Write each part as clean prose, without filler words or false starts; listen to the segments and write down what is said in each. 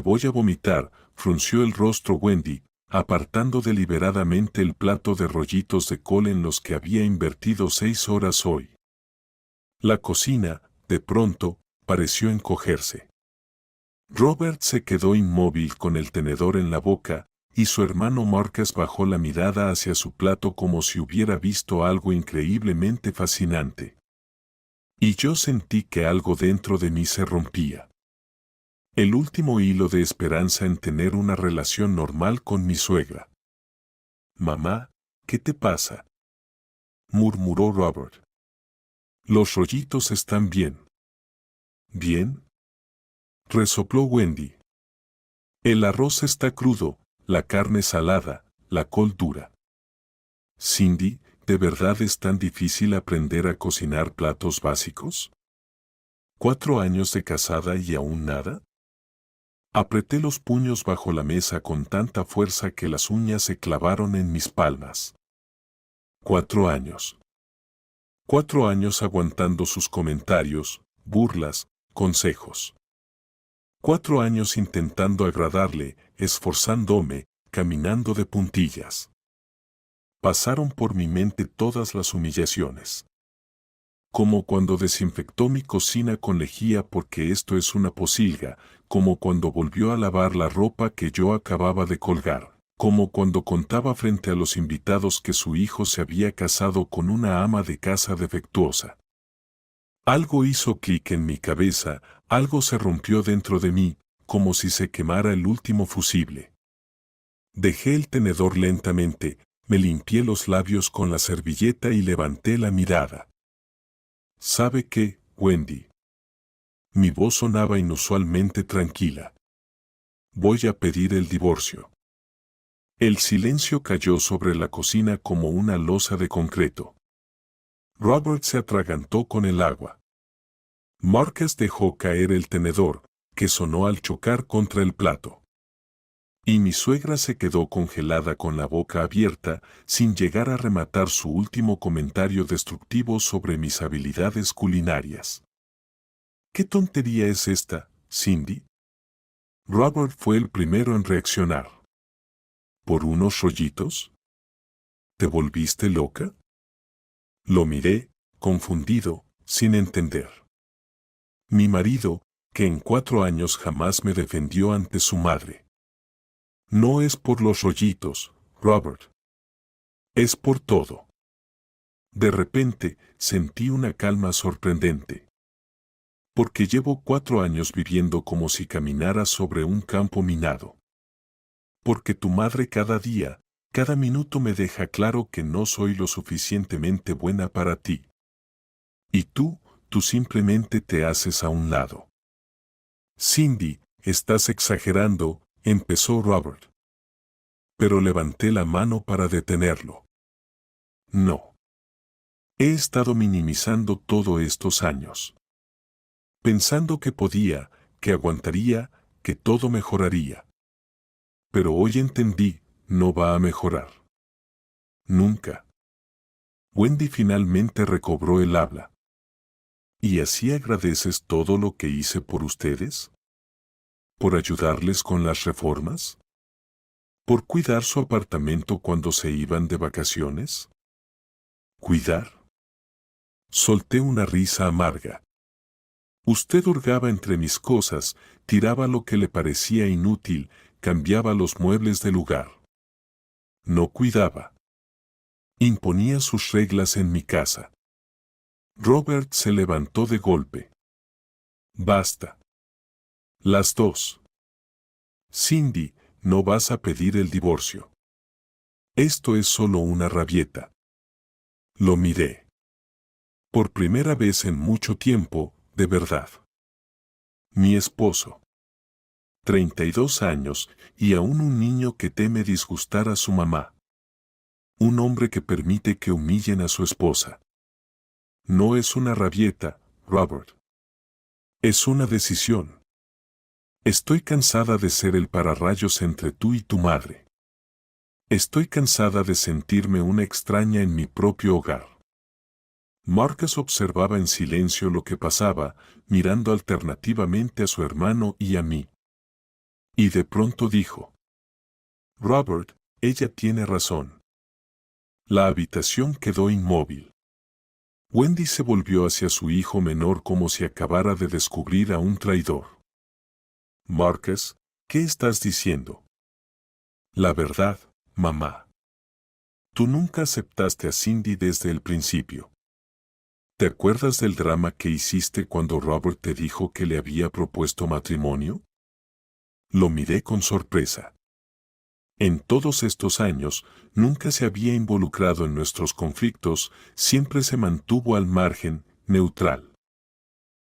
Voy a vomitar, frunció el rostro Wendy, apartando deliberadamente el plato de rollitos de col en los que había invertido 6 horas hoy. La cocina, de pronto, pareció encogerse. Robert se quedó inmóvil con el tenedor en la boca, y su hermano Marcus bajó la mirada hacia su plato como si hubiera visto algo increíblemente fascinante. Y yo sentí que algo dentro de mí se rompía. El último hilo de esperanza en tener una relación normal con mi suegra. «Mamá, ¿qué te pasa?», murmuró Robert. «Los rollitos están bien». «¿Bien?», resopló Wendy. «El arroz está crudo, la carne salada, la col dura». «Cindy, ¿de verdad es tan difícil aprender a cocinar platos básicos? ¿4 años de casada y aún nada?». Apreté los puños bajo la mesa con tanta fuerza que las uñas se clavaron en mis palmas. 4 años. 4 años aguantando sus comentarios, burlas, consejos. 4 años intentando agradarle, esforzándome, caminando de puntillas. Pasaron por mi mente todas las humillaciones. Como cuando desinfectó mi cocina con lejía porque esto es una pocilga, como cuando volvió a lavar la ropa que yo acababa de colgar, como cuando contaba frente a los invitados que su hijo se había casado con una ama de casa defectuosa. Algo hizo clic en mi cabeza, algo se rompió dentro de mí, como si se quemara el último fusible. Dejé el tenedor lentamente, me limpié los labios con la servilleta y levanté la mirada. «¿Sabe qué, Wendy?». Mi voz sonaba inusualmente tranquila. «Voy a pedir el divorcio». El silencio cayó sobre la cocina como una losa de concreto. Robert se atragantó con el agua. Marcus dejó caer el tenedor, que sonó al chocar contra el plato. Y mi suegra se quedó congelada con la boca abierta, sin llegar a rematar su último comentario destructivo sobre mis habilidades culinarias. «¿Qué tontería es esta, Cindy?». Robert fue el primero en reaccionar. «¿Por unos rollitos? ¿Te volviste loca?». Lo miré, confundido, sin entender. Mi marido, que en 4 años jamás me defendió ante su madre. «No es por los rollitos, Robert. Es por todo». De repente, sentí una calma sorprendente. Porque llevo 4 años viviendo como si caminara sobre un campo minado. Porque tu madre cada día, cada minuto me deja claro que no soy lo suficientemente buena para ti. Y tú simplemente te haces a un lado. «Cindy, estás exagerando», empezó Robert. Pero levanté la mano para detenerlo. «No. He estado minimizando todos estos años. Pensando que podía, que aguantaría, que todo mejoraría. Pero hoy entendí, no va a mejorar. Nunca». Wendy finalmente recobró el habla. «¿Y así agradeces todo lo que hice por ustedes? ¿Por ayudarles con las reformas? ¿Por cuidar su apartamento cuando se iban de vacaciones?». «¿Cuidar?». Solté una risa amarga. Usted hurgaba entre mis cosas, tiraba lo que le parecía inútil, cambiaba los muebles de lugar. No cuidaba. Imponía sus reglas en mi casa. Robert se levantó de golpe. «Basta. Las dos. Cindy, no vas a pedir el divorcio. Esto es solo una rabieta». Lo miré. Por primera vez en mucho tiempo, de verdad. Mi esposo. 32 años, y aún un niño que teme disgustar a su mamá. Un hombre que permite que humillen a su esposa. No es una rabieta, Robert. Es una decisión. Estoy cansada de ser el pararrayos entre tú y tu madre. Estoy cansada de sentirme una extraña en mi propio hogar. Marcus observaba en silencio lo que pasaba, mirando alternativamente a su hermano y a mí. Y de pronto dijo: Robert, ella tiene razón. La habitación quedó inmóvil. Wendy se volvió hacia su hijo menor como si acabara de descubrir a un traidor. Marcus, ¿qué estás diciendo? La verdad, mamá. Tú nunca aceptaste a Cindy desde el principio. ¿Te acuerdas del drama que hiciste cuando Robert te dijo que le había propuesto matrimonio? Lo miré con sorpresa. En todos estos años, nunca se había involucrado en nuestros conflictos, siempre se mantuvo al margen, neutral.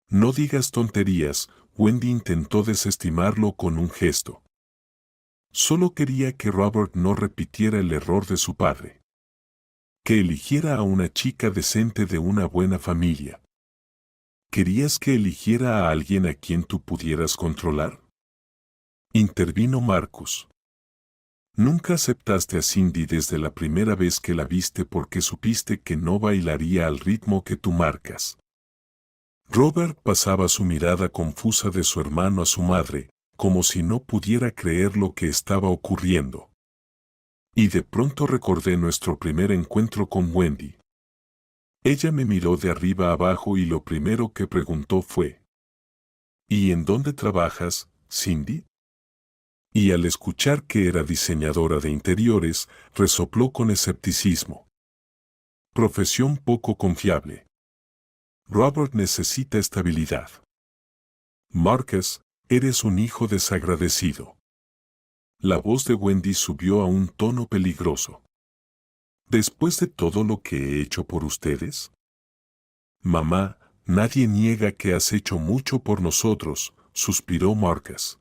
No digas tonterías, Wendy intentó desestimarlo con un gesto. Solo quería que Robert no repitiera el error de su padre. Que eligiera a una chica decente de una buena familia. ¿Querías que eligiera a alguien a quien tú pudieras controlar? Intervino Marcus. Nunca aceptaste a Cindy desde la primera vez que la viste porque supiste que no bailaría al ritmo que tú marcas. Robert pasaba su mirada confusa de su hermano a su madre, como si no pudiera creer lo que estaba ocurriendo. Y de pronto recordé nuestro primer encuentro con Wendy. Ella me miró de arriba abajo y lo primero que preguntó fue: ¿Y en dónde trabajas, Cindy? Y al escuchar que era diseñadora de interiores, resopló con escepticismo. Profesión poco confiable. Robert necesita estabilidad. Marcus, eres un hijo desagradecido. La voz de Wendy subió a un tono peligroso. ¿Después de todo lo que he hecho por ustedes? Mamá, nadie niega que has hecho mucho por nosotros, suspiró Marcus.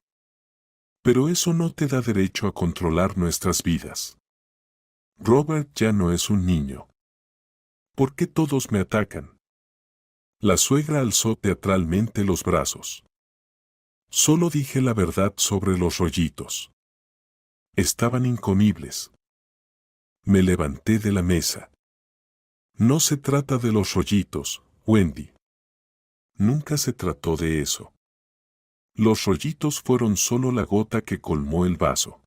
Pero eso no te da derecho a controlar nuestras vidas. Robert ya no es un niño. ¿Por qué todos me atacan? La suegra alzó teatralmente los brazos. Solo dije la verdad sobre los rollitos. Estaban incomibles. Me levanté de la mesa. No se trata de los rollitos, Wendy. Nunca se trató de eso. Los rollitos fueron solo la gota que colmó el vaso.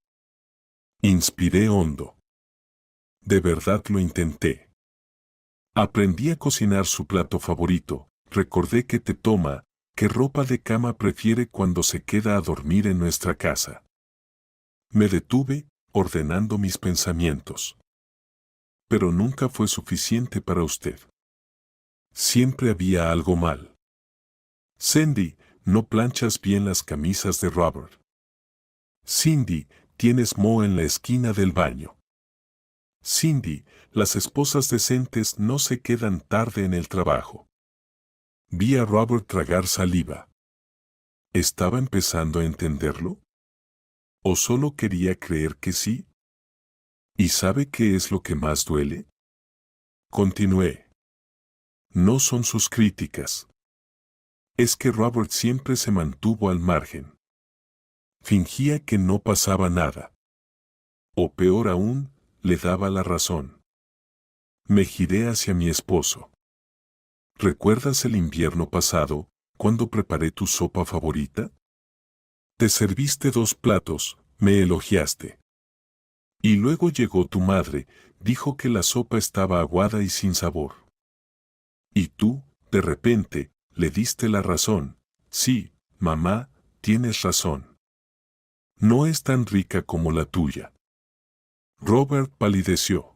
Inspiré hondo. De verdad lo intenté. Aprendí a cocinar su plato favorito, recordé que te toma, qué ropa de cama prefiere cuando se queda a dormir en nuestra casa. Me detuve, ordenando mis pensamientos. Pero nunca fue suficiente para usted. Siempre había algo mal. Cindy, no planchas bien las camisas de Robert. Cindy, tienes moho en la esquina del baño. Cindy, las esposas decentes no se quedan tarde en el trabajo. Vi a Robert tragar saliva. ¿Estaba empezando a entenderlo? ¿O solo quería creer que sí? ¿Y sabe qué es lo que más duele? Continué. No son sus críticas. Es que Robert siempre se mantuvo al margen. Fingía que no pasaba nada. O peor aún, le daba la razón. Me giré hacia mi esposo. ¿Recuerdas el invierno pasado, cuando preparé tu sopa favorita? Te serviste 2 platos, me elogiaste. Y luego llegó tu madre, dijo que la sopa estaba aguada y sin sabor. Y tú, de repente, le diste la razón. Sí, mamá, tienes razón. No es tan rica como la tuya. Robert palideció.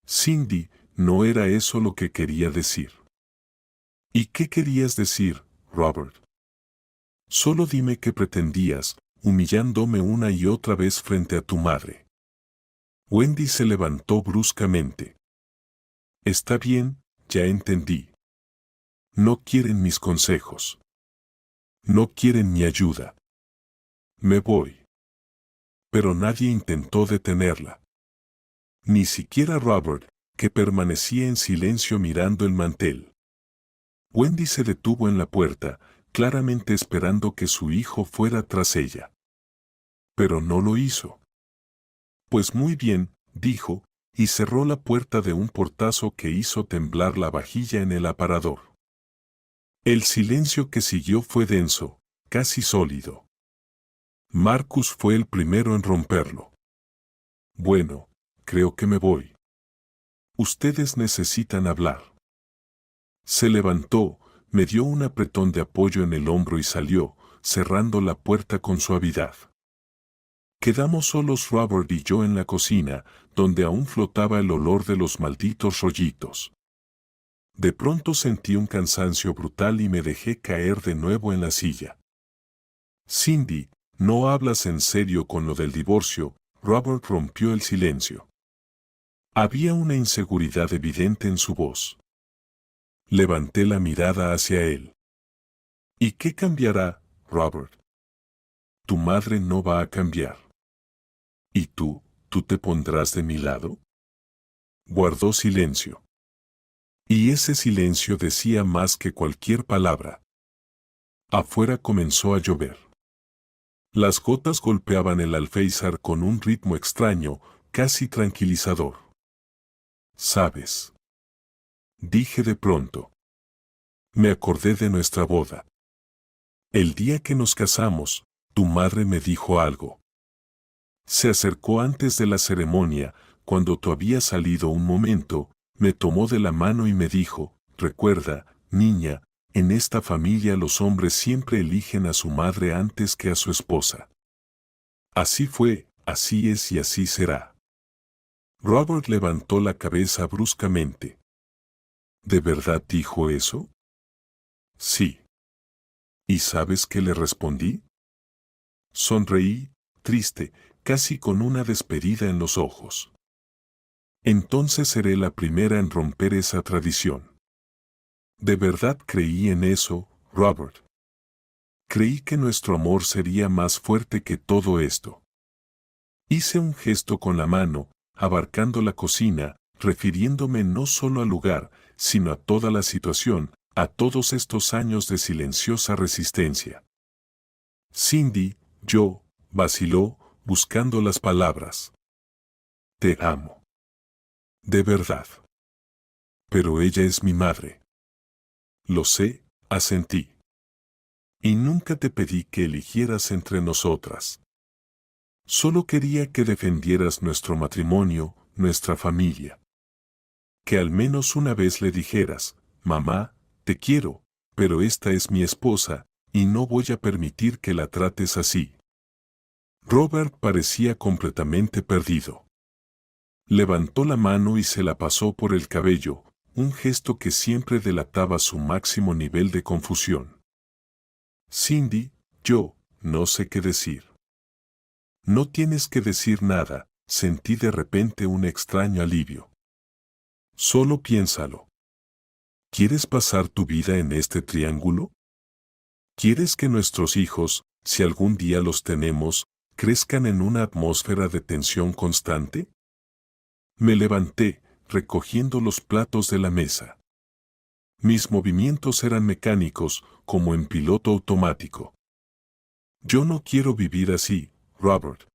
Cindy, no era eso lo que quería decir. ¿Y qué querías decir, Robert? Solo dime qué pretendías, humillándome una y otra vez frente a tu madre. Wendy se levantó bruscamente. Está bien, ya entendí. No quieren mis consejos. No quieren mi ayuda. Me voy. Pero nadie intentó detenerla. Ni siquiera Robert, que permanecía en silencio mirando el mantel. Wendy se detuvo en la puerta, claramente esperando que su hijo fuera tras ella. Pero no lo hizo. Pues muy bien, dijo, y cerró la puerta de un portazo que hizo temblar la vajilla en el aparador. El silencio que siguió fue denso, casi sólido. Marcus fue el primero en romperlo. Bueno, creo que me voy. Ustedes necesitan hablar. Se levantó, me dio un apretón de apoyo en el hombro y salió, cerrando la puerta con suavidad. Quedamos solos Robert y yo en la cocina, donde aún flotaba el olor de los malditos rollitos. De pronto sentí un cansancio brutal y me dejé caer de nuevo en la silla. Cindy, ¿no hablas en serio con lo del divorcio? Robert rompió el silencio. Había una inseguridad evidente en su voz. Levanté la mirada hacia él. ¿Y qué cambiará, Robert? Tu madre no va a cambiar. ¿Y tú te pondrás de mi lado? Guardó silencio. Y ese silencio decía más que cualquier palabra. Afuera comenzó a llover. Las gotas golpeaban el alféizar con un ritmo extraño, casi tranquilizador. ¿Sabes? Dije de pronto. Me acordé de nuestra boda. El día que nos casamos, tu madre me dijo algo. Se acercó antes de la ceremonia, cuando tú habías salido un momento, me tomó de la mano y me dijo, recuerda, niña, en esta familia los hombres siempre eligen a su madre antes que a su esposa. Así fue, así es y así será. Robert levantó la cabeza bruscamente. ¿De verdad dijo eso? Sí. ¿Y sabes qué le respondí? Sonreí, triste, casi con una despedida en los ojos. Entonces seré la primera en romper esa tradición. De verdad creí en eso, Robert. Creí que nuestro amor sería más fuerte que todo esto. Hice un gesto con la mano, abarcando la cocina, refiriéndome no solo al lugar, sino a toda la situación, a todos estos años de silenciosa resistencia. Cindy, vaciló, buscando las palabras. Te amo. De verdad. Pero ella es mi madre. Lo sé, asentí. Y nunca te pedí que eligieras entre nosotras. Solo quería que defendieras nuestro matrimonio, nuestra familia. Que al menos una vez le dijeras, mamá, te quiero, pero esta es mi esposa, y no voy a permitir que la trates así. Robert parecía completamente perdido. Levantó la mano y se la pasó por el cabello, un gesto que siempre delataba su máximo nivel de confusión. Cindy, no sé qué decir. No tienes que decir nada, sentí de repente un extraño alivio. Solo piénsalo. ¿Quieres pasar tu vida en este triángulo? ¿Quieres que nuestros hijos, si algún día los tenemos, crezcan en una atmósfera de tensión constante? Me levanté, recogiendo los platos de la mesa. Mis movimientos eran mecánicos, como en piloto automático. Yo no quiero vivir así, Robert.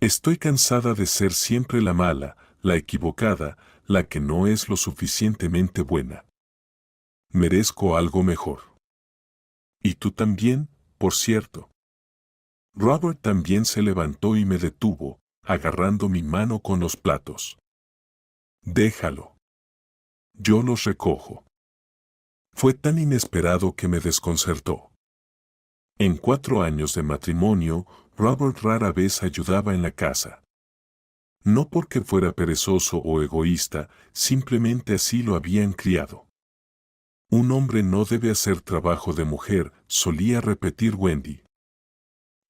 Estoy cansada de ser siempre la mala, la equivocada, la que no es lo suficientemente buena. Merezco algo mejor. Y tú también, por cierto. Robert también se levantó y me detuvo, agarrando mi mano con los platos. Déjalo. Yo los recojo. Fue tan inesperado que me desconcertó. En 4 años de matrimonio, Robert rara vez ayudaba en la casa. No porque fuera perezoso o egoísta, simplemente así lo habían criado. Un hombre no debe hacer trabajo de mujer, solía repetir Wendy.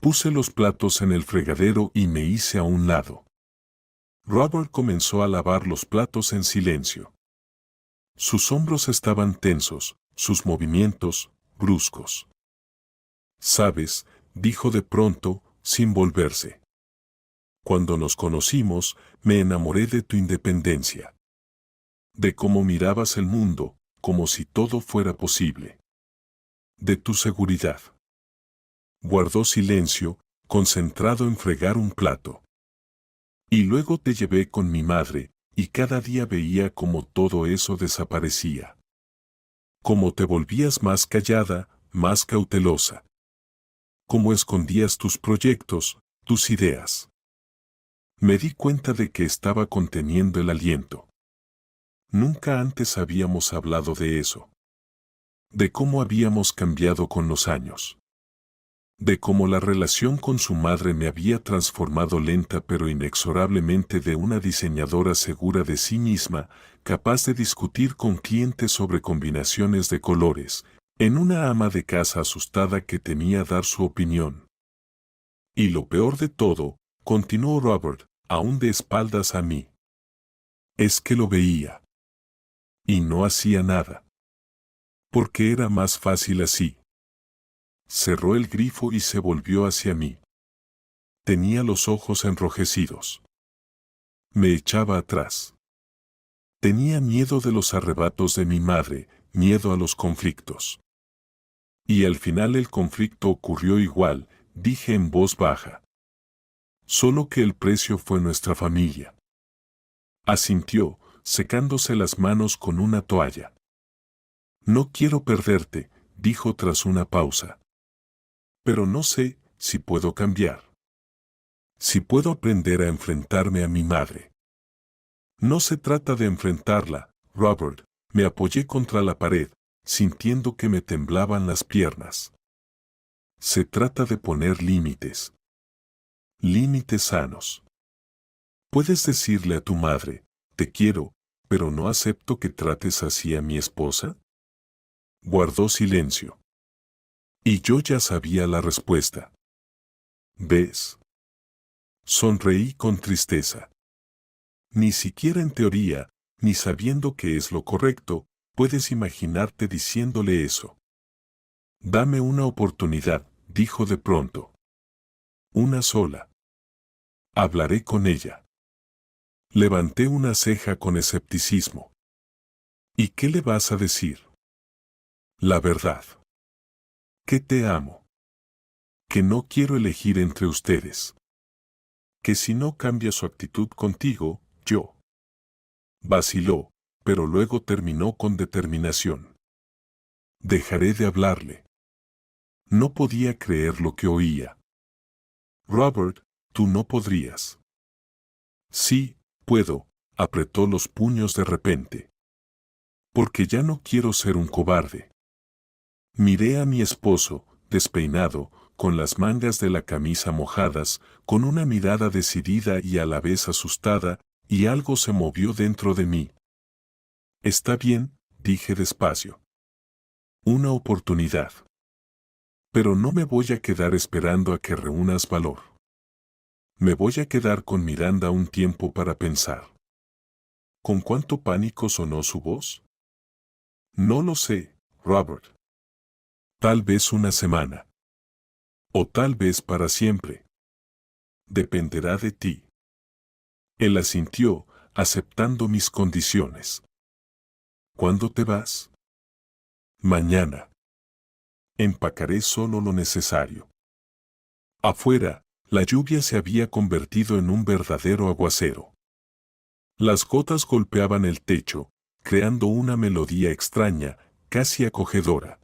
Puse los platos en el fregadero y me hice a un lado. Robert comenzó a lavar los platos en silencio. Sus hombros estaban tensos, sus movimientos, bruscos. «Sabes», dijo de pronto, sin volverse. «Cuando nos conocimos, me enamoré de tu independencia. De cómo mirabas el mundo, como si todo fuera posible. De tu seguridad». Guardó silencio, concentrado en fregar un plato. «Y luego te llevé con mi madre, y cada día veía cómo todo eso desaparecía. Cómo te volvías más callada, más cautelosa. cómo escondías tus proyectos, tus ideas. Me di cuenta de que estaba conteniendo el aliento. Nunca antes habíamos hablado de eso. De cómo habíamos cambiado con los años. De cómo la relación con su madre me había transformado lenta pero inexorablemente de una diseñadora segura de sí misma, capaz de discutir con clientes sobre combinaciones de colores, en una ama de casa asustada que temía dar su opinión. Y lo peor de todo, continuó Robert, aún de espaldas a mí, es que lo veía. Y no hacía nada. Porque era más fácil así. Cerró el grifo y se volvió hacia mí. Tenía los ojos enrojecidos. Me echaba atrás. Tenía miedo de los arrebatos de mi madre, miedo a los conflictos. Y al final el conflicto ocurrió igual, dije en voz baja. Solo que el precio fue nuestra familia. Asintió, secándose las manos con una toalla. No quiero perderte, dijo tras una pausa. Pero no sé si puedo cambiar. Si puedo aprender a enfrentarme a mi madre. No se trata de enfrentarla, Robert, me apoyé contra la pared, sintiendo que me temblaban las piernas. Se trata de poner límites. Límites sanos. Puedes decirle a tu madre, te quiero, pero no acepto que trates así a mi esposa. Guardó silencio. Y yo ya sabía la respuesta. ¿Ves? Sonreí con tristeza. Ni siquiera en teoría, ni sabiendo que es lo correcto, puedes imaginarte diciéndole eso. Dame una oportunidad, dijo de pronto. Una sola. Hablaré con ella. Levanté una ceja con escepticismo. ¿Y qué le vas a decir? La verdad. Que te amo. Que no quiero elegir entre ustedes. Que si no cambia su actitud contigo, yo. Vaciló, pero luego terminó con determinación. Dejaré de hablarle. No podía creer lo que oía. Robert, tú no podrías. Sí, puedo, apretó los puños de repente. Porque ya no quiero ser un cobarde. Miré a mi esposo, despeinado, con las mangas de la camisa mojadas, con una mirada decidida y a la vez asustada, y algo se movió dentro de mí. Está bien, dije despacio. Una oportunidad. Pero no me voy a quedar esperando a que reúnas valor. Me voy a quedar con Miranda un tiempo para pensar. ¿Con cuánto pánico sonó su voz? No lo sé, Robert. Tal vez una semana. O tal vez para siempre. Dependerá de ti. Él asintió, aceptando mis condiciones. ¿Cuándo te vas? Mañana. Empacaré solo lo necesario. Afuera, la lluvia se había convertido en un verdadero aguacero. Las gotas golpeaban el techo, creando una melodía extraña, casi acogedora.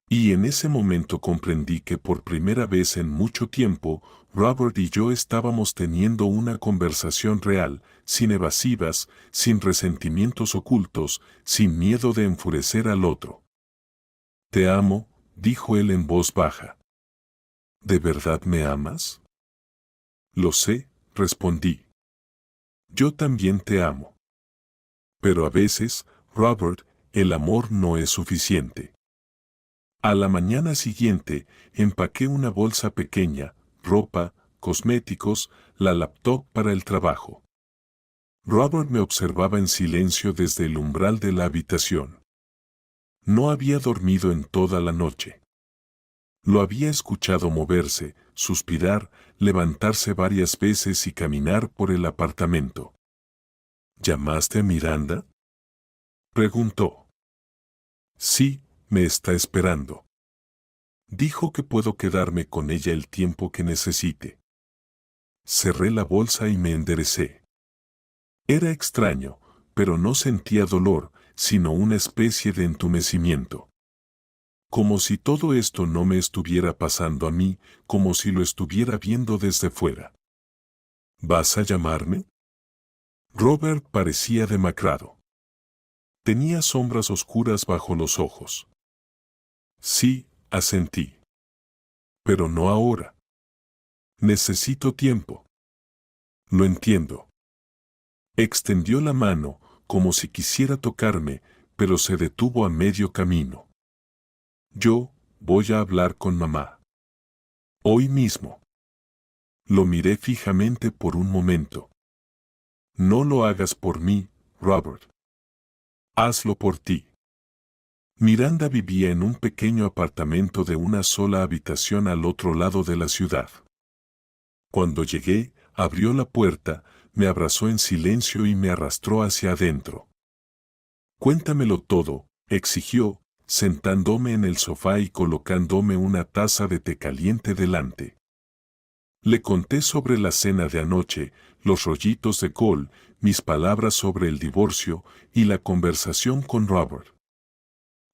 Y en ese momento comprendí que por primera vez en mucho tiempo, Robert y yo estábamos teniendo una conversación real, sin evasivas, sin resentimientos ocultos, sin miedo de enfurecer al otro. Te amo, dijo él en voz baja. ¿De verdad me amas? Lo sé, respondí. Yo también te amo. Pero a veces, Robert, el amor no es suficiente. A la mañana siguiente, empaqué una bolsa pequeña, ropa, cosméticos, la laptop para el trabajo. Robert me observaba en silencio desde el umbral de la habitación. No había dormido en toda la noche. Lo había escuchado moverse, suspirar, levantarse varias veces y caminar por el apartamento. ¿Llamaste a Miranda? Preguntó. Sí, me está esperando. Dijo que puedo quedarme con ella el tiempo que necesite. Cerré la bolsa y me enderecé. Era extraño, pero no sentía dolor, sino una especie de entumecimiento. como si todo esto no me estuviera pasando a mí, como si lo estuviera viendo desde fuera. ¿Vas a llamarme? Robert parecía demacrado. Tenía sombras oscuras bajo los ojos. Sí, asentí. Pero no ahora. Necesito tiempo. Lo entiendo. Extendió la mano, como si quisiera tocarme, pero se detuvo a medio camino. Yo voy a hablar con mamá. Hoy mismo. Lo miré fijamente por un momento. No lo hagas por mí, Robert. Hazlo por ti. Miranda vivía en un pequeño apartamento de una sola habitación al otro lado de la ciudad. Cuando llegué, abrió la puerta, me abrazó en silencio y me arrastró hacia adentro. Cuéntamelo todo, exigió, sentándome en el sofá y colocándome una taza de té caliente delante. Le conté sobre la cena de anoche, los rollitos de col, mis palabras sobre el divorcio y la conversación con Robert.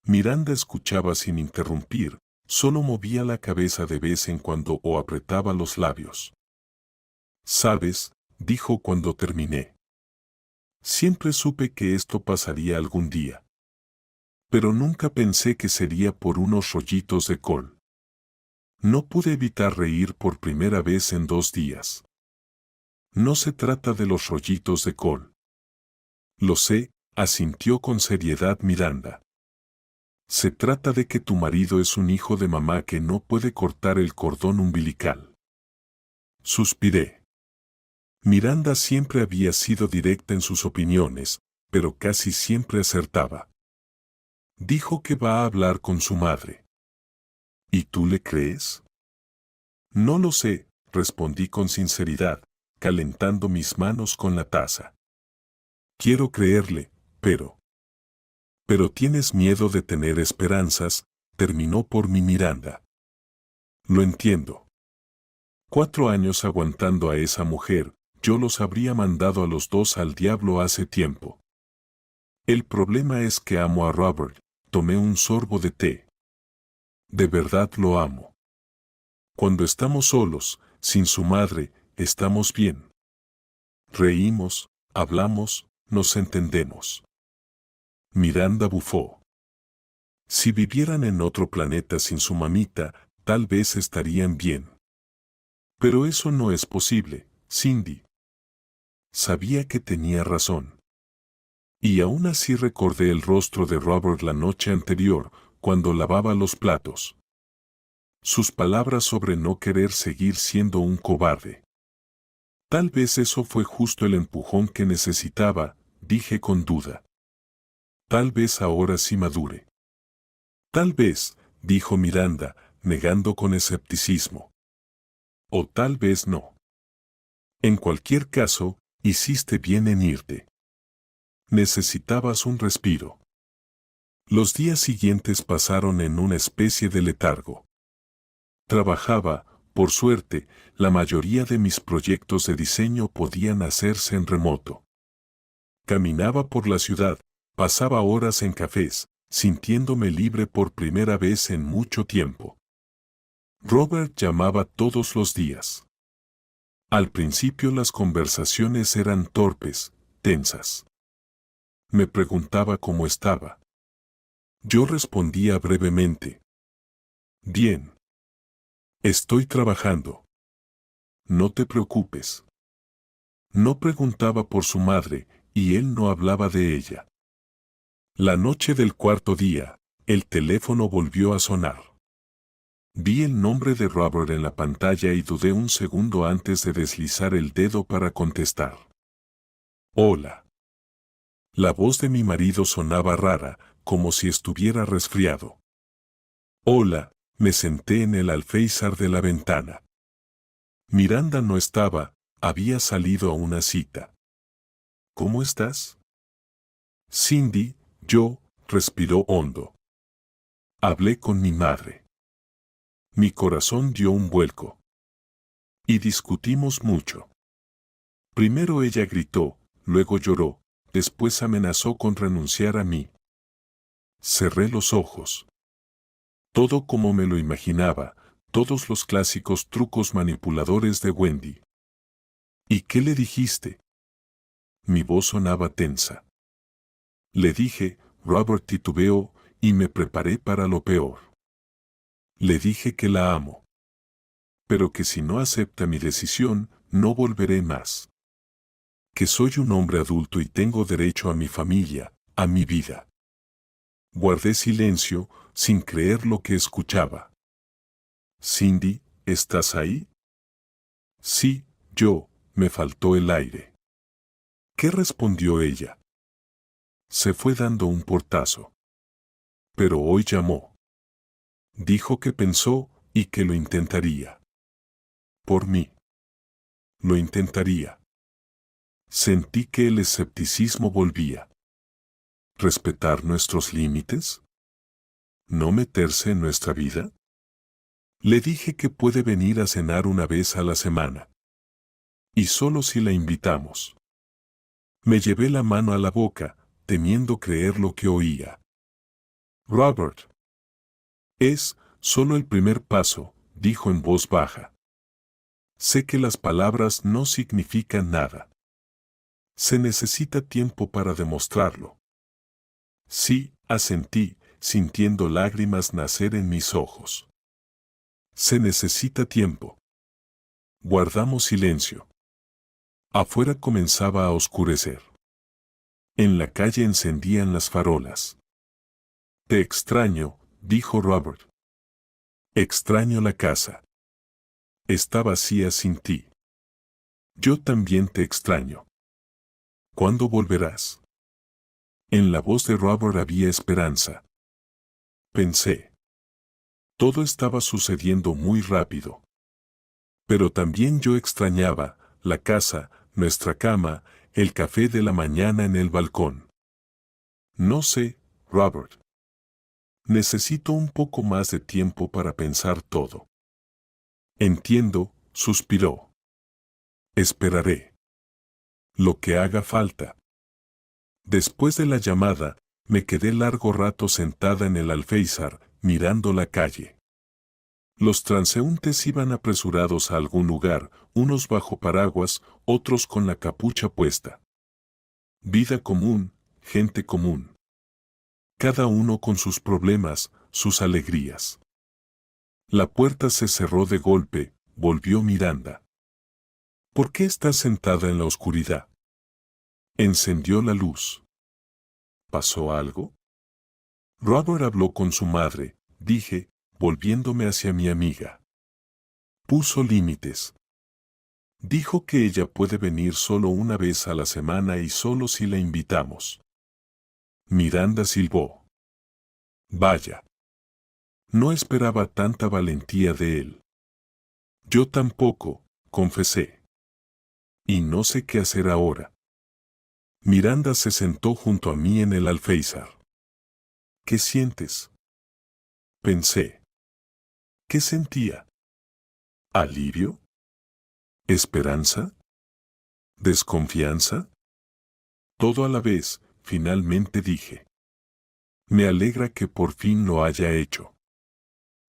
Miranda escuchaba sin interrumpir, solo movía la cabeza de vez en cuando o apretaba los labios. «¿Sabes?», dijo cuando terminé. «Siempre supe que esto pasaría algún día. Pero nunca pensé que sería por unos rollitos de col». No pude evitar reír por primera vez en 2 días. «No se trata de los rollitos de col». «Lo sé», asintió con seriedad Miranda. «Se trata de que tu marido es un hijo de mamá que no puede cortar el cordón umbilical». Suspiré. Miranda siempre había sido directa en sus opiniones, pero casi siempre acertaba. Dijo que va a hablar con su madre. ¿Y tú le crees? No lo sé, respondí con sinceridad, calentando mis manos con la taza. Quiero creerle, pero... Pero tienes miedo de tener esperanzas, terminó por mi Miranda. Lo entiendo. 4 años aguantando a esa mujer, yo los habría mandado a los dos al diablo hace tiempo. El problema es que amo a Robert, tomé un sorbo de té. De verdad lo amo. Cuando estamos solos, sin su madre, estamos bien. Reímos, hablamos, nos entendemos. Miranda bufó. Si vivieran en otro planeta sin su mamita, tal vez estarían bien. Pero eso no es posible, Cindy. Sabía que tenía razón. Y aún así recordé el rostro de Robert la noche anterior, cuando lavaba los platos. Sus palabras sobre no querer seguir siendo un cobarde. Tal vez eso fue justo el empujón que necesitaba, dije con duda. Tal vez ahora sí madure. Tal vez, dijo Miranda, negando con escepticismo. O tal vez no. En cualquier caso, hiciste bien en irte. Necesitabas un respiro. Los días siguientes pasaron en una especie de letargo. Trabajaba, por suerte, la mayoría de mis proyectos de diseño podían hacerse en remoto. Caminaba por la ciudad, pasaba horas en cafés, sintiéndome libre por primera vez en mucho tiempo. Robert llamaba todos los días. Al principio las conversaciones eran torpes, tensas. Me preguntaba cómo estaba. Yo respondía brevemente. Bien. Estoy trabajando. No te preocupes. No preguntaba por su madre, y él no hablaba de ella. La noche del 4.º día, el teléfono volvió a sonar. Vi el nombre de Robert en la pantalla y dudé un segundo antes de deslizar el dedo para contestar. Hola. La voz de mi marido sonaba rara, como si estuviera resfriado. Hola, me senté en el alféizar de la ventana. Miranda no estaba, había salido a una cita. ¿Cómo estás? Cindy, yo, respiró hondo. Hablé con mi madre. Mi corazón dio un vuelco. Y discutimos mucho. Primero ella gritó, luego lloró, después amenazó con renunciar a mí. Cerré los ojos. Todo como me lo imaginaba, todos los clásicos trucos manipuladores de Wendy. ¿Y qué le dijiste? Mi voz sonaba tensa. Le dije, Robert titubeó, y me preparé para lo peor. Le dije que la amo. Pero que si no acepta mi decisión, no volveré más. Que soy un hombre adulto y tengo derecho a mi familia, a mi vida. Guardé silencio, sin creer lo que escuchaba. Cindy, ¿estás ahí? Sí, me faltó el aire. ¿Qué respondió ella? Se fue dando un portazo. Pero hoy llamó. Dijo que pensó y que lo intentaría. Por mí. Lo intentaría. Sentí que el escepticismo volvía. ¿Respetar nuestros límites? ¿No meterse en nuestra vida? Le dije que puede venir a cenar una vez a la semana. Y solo si la invitamos. Me llevé la mano a la boca, temiendo creer lo que oía. Robert. Es solo el primer paso, dijo en voz baja. Sé que las palabras no significan nada. Se necesita tiempo para demostrarlo. Sí, asentí, sintiendo lágrimas nacer en mis ojos. Se necesita tiempo. Guardamos silencio. Afuera comenzaba a oscurecer. En la calle encendían las farolas. Te extraño, dijo Robert. Extraño la casa. Está vacía sin ti. Yo también te extraño. ¿Cuándo volverás? En la voz de Robert había esperanza. Pensé. Todo estaba sucediendo muy rápido. Pero también yo extrañaba la casa, nuestra cama, el café de la mañana en el balcón. No sé, Robert. Necesito un poco más de tiempo para pensar todo. Entiendo, suspiró. Esperaré. Lo que haga falta. Después de la llamada, me quedé largo rato sentada en el alféizar, mirando la calle. Los transeúntes iban apresurados a algún lugar, unos bajo paraguas, otros con la capucha puesta. Vida común, gente común. Cada uno con sus problemas, sus alegrías. La puerta se cerró de golpe, volvió Miranda. ¿Por qué estás sentada en la oscuridad? Encendió la luz. ¿Pasó algo? Robert habló con su madre, dije, volviéndome hacia mi amiga. Puso límites. Dijo que ella puede venir solo una vez a la semana y solo si la invitamos. Miranda silbó. Vaya. No esperaba tanta valentía de él. Yo tampoco, confesé. Y no sé qué hacer ahora. Miranda se sentó junto a mí en el alféizar. ¿Qué sientes? Pensé. ¿Qué sentía? ¿Alivio? ¿Esperanza? ¿Desconfianza? Todo a la vez, finalmente dije. Me alegra que por fin lo haya hecho.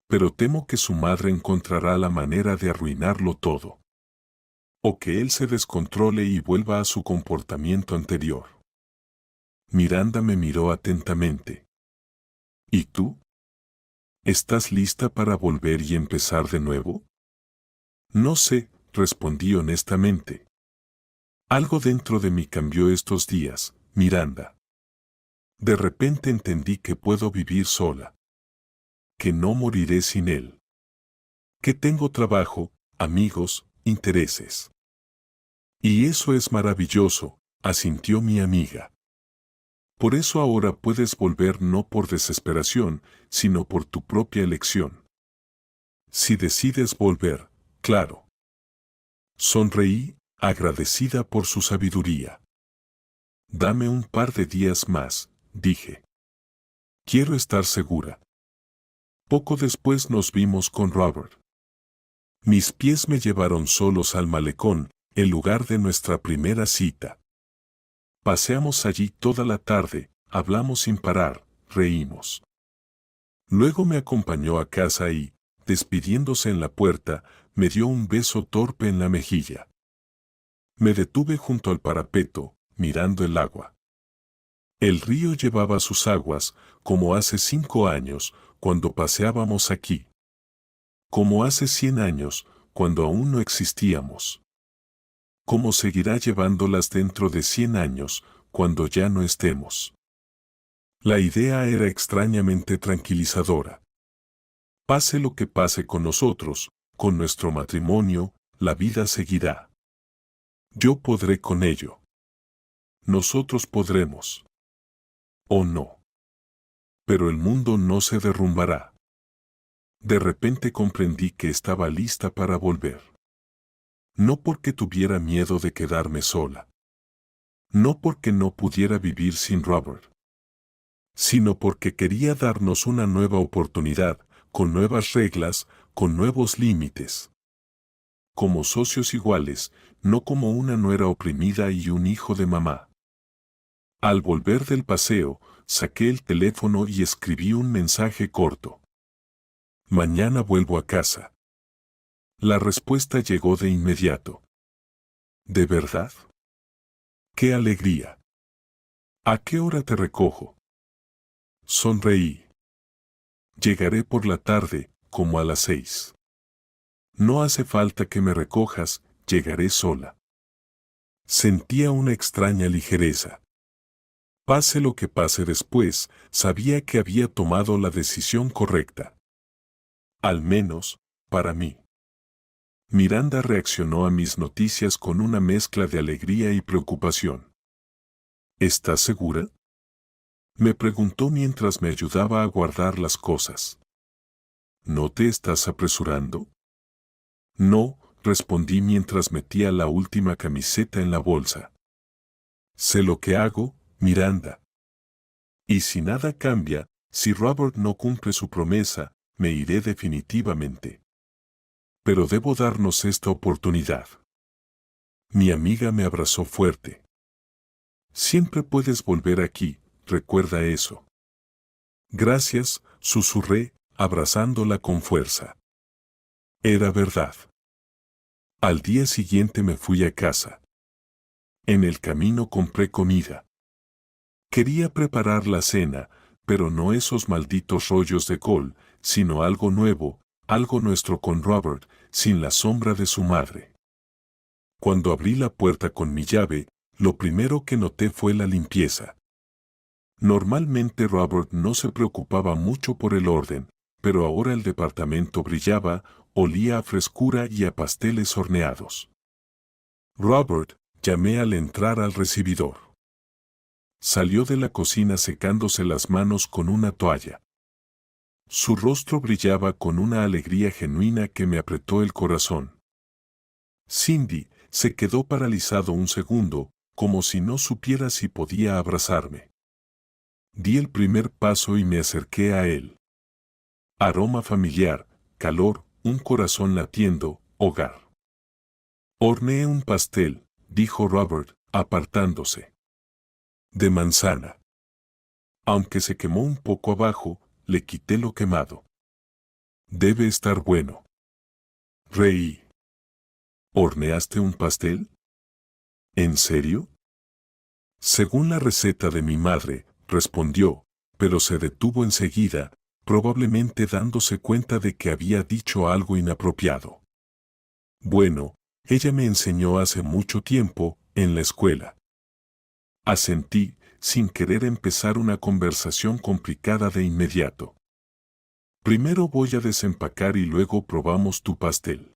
Pero temo que su madre encontrará la manera de arruinarlo todo. O que él se descontrole y vuelva a su comportamiento anterior. Miranda me miró atentamente. ¿Y tú? ¿Estás lista para volver y empezar de nuevo? No sé, respondí honestamente. Algo dentro de mí cambió estos días, Miranda. De repente entendí que puedo vivir sola. Que no moriré sin él. Que tengo trabajo, amigos, intereses. Y eso es maravilloso, asintió mi amiga. Por eso ahora puedes volver no por desesperación, sino por tu propia elección. Si decides volver, claro. Sonreí, agradecida por su sabiduría. Dame un par de días más, dije. Quiero estar segura. Poco después nos vimos con Robert. Mis pies me llevaron solos al malecón, el lugar de nuestra primera cita. Paseamos allí toda la tarde, hablamos sin parar, reímos. Luego me acompañó a casa y, despidiéndose en la puerta, me dio un beso torpe en la mejilla. Me detuve junto al parapeto, mirando el agua. El río llevaba sus aguas, como hace 5 años, cuando paseábamos aquí. Como hace 100 años, cuando aún no existíamos. Como seguirá llevándolas dentro de 100 años, cuando ya no estemos. La idea era extrañamente tranquilizadora. Pase lo que pase con nosotros, con nuestro matrimonio, la vida seguirá. Yo podré con ello. Nosotros podremos. ¿O no? Pero el mundo no se derrumbará. De repente comprendí que estaba lista para volver. No porque tuviera miedo de quedarme sola. No porque no pudiera vivir sin Robert. Sino porque quería darnos una nueva oportunidad, con nuevas reglas, con nuevos límites. Como socios iguales, no como una nuera oprimida y un hijo de mamá. Al volver del paseo, saqué el teléfono y escribí un mensaje corto. Mañana vuelvo a casa. La respuesta llegó de inmediato. ¿De verdad? ¡Qué alegría! ¿A qué hora te recojo? Sonreí. Llegaré por la tarde, como a las 6. No hace falta que me recojas, llegaré sola. Sentía una extraña ligereza. Pase lo que pase después, sabía que había tomado la decisión correcta. Al menos, para mí. Miranda reaccionó a mis noticias con una mezcla de alegría y preocupación. ¿Estás segura? Me preguntó mientras me ayudaba a guardar las cosas. ¿No te estás apresurando? No, respondí mientras metía la última camiseta en la bolsa. Sé lo que hago, Miranda. Y si nada cambia, si Robert no cumple su promesa, me iré definitivamente. Pero debo darnos esta oportunidad. Mi amiga me abrazó fuerte. Siempre puedes volver aquí, recuerda eso. Gracias, susurré, abrazándola con fuerza. Era verdad. Al día siguiente me fui a casa. En el camino compré comida. Quería preparar la cena, pero no esos malditos rollos de col, sino algo nuevo, algo nuestro con Robert, sin la sombra de su madre. Cuando abrí la puerta con mi llave, lo primero que noté fue la limpieza. Normalmente Robert no se preocupaba mucho por el orden, pero ahora el departamento brillaba, olía a frescura y a pasteles horneados. Robert, llamé al entrar al recibidor. Salió de la cocina secándose las manos con una toalla. Su rostro brillaba con una alegría genuina que me apretó el corazón. Cindy se quedó paralizado un segundo, como si no supiera si podía abrazarme. Di el primer paso y me acerqué a él. Aroma familiar, calor, un corazón latiendo, hogar. Horneé un pastel, dijo Robert, apartándose. De manzana. Aunque se quemó un poco abajo, le quité lo quemado. Debe estar bueno. Reí. ¿Horneaste un pastel? ¿En serio? Según la receta de mi madre, respondió, pero se detuvo enseguida, probablemente dándose cuenta de que había dicho algo inapropiado. Bueno, ella me enseñó hace mucho tiempo, en la escuela. Asentí, sin querer empezar una conversación complicada de inmediato. Primero voy a desempacar y luego probamos tu pastel.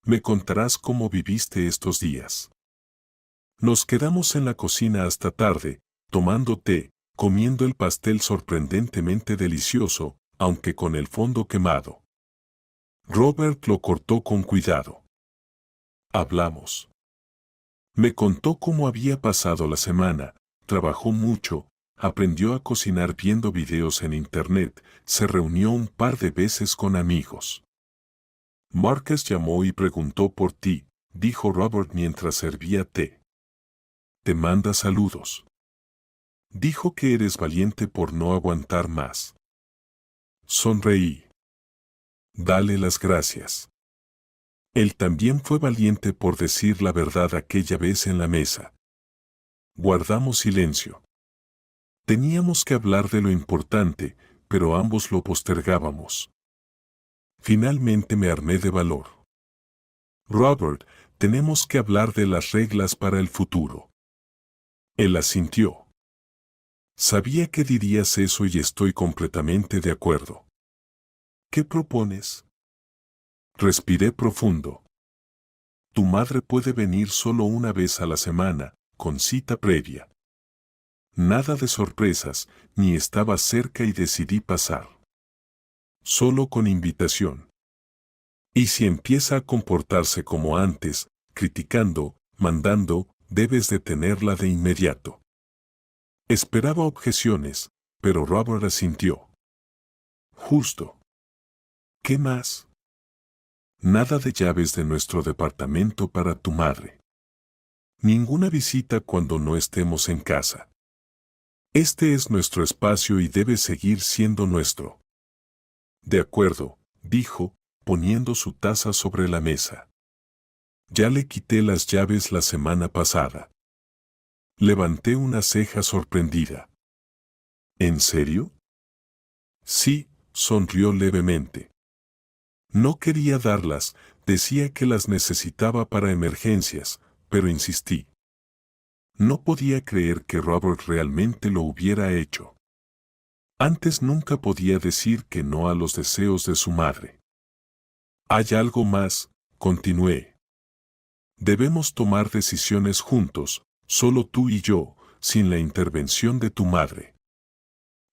Me contarás cómo viviste estos días. Nos quedamos en la cocina hasta tarde, tomando té, comiendo el pastel sorprendentemente delicioso, aunque con el fondo quemado. Robert lo cortó con cuidado. Hablamos. Me contó cómo había pasado la semana, trabajó mucho, aprendió a cocinar viendo videos en internet, se reunió un par de veces con amigos. Marcus llamó y preguntó por ti, dijo Robert mientras servía té. Te manda saludos. Dijo que eres valiente por no aguantar más. sonreí. Dale las gracias. Él también fue valiente por decir la verdad aquella vez en la mesa. Guardamos silencio. Teníamos que hablar de lo importante, pero ambos lo postergábamos. Finalmente me armé de valor. Robert, tenemos que hablar de las reglas para el futuro. Él asintió. Sabía que dirías eso y estoy completamente de acuerdo. ¿Qué propones? Respiré profundo. Tu madre puede venir solo una vez a la semana, con cita previa. Nada de sorpresas, ni estaba cerca y decidí pasar. Solo con invitación. Y si empieza a comportarse como antes, criticando, mandando, debes detenerla de inmediato. Esperaba objeciones, pero Robert asintió. Justo. ¿Qué más? Nada de llaves de nuestro departamento para tu madre. Ninguna visita cuando no estemos en casa. Este es nuestro espacio y debe seguir siendo nuestro. De acuerdo, dijo, poniendo su taza sobre la mesa. Ya le quité las llaves la semana pasada. Levanté una ceja sorprendida. ¿En serio? Sí, sonrió levemente. No quería darlas, decía que las necesitaba para emergencias, pero insistí. No podía creer que Robert realmente lo hubiera hecho. Antes nunca podía decir que no a los deseos de su madre. Hay algo más, continué. Debemos tomar decisiones juntos, solo tú y yo, sin la intervención de tu madre.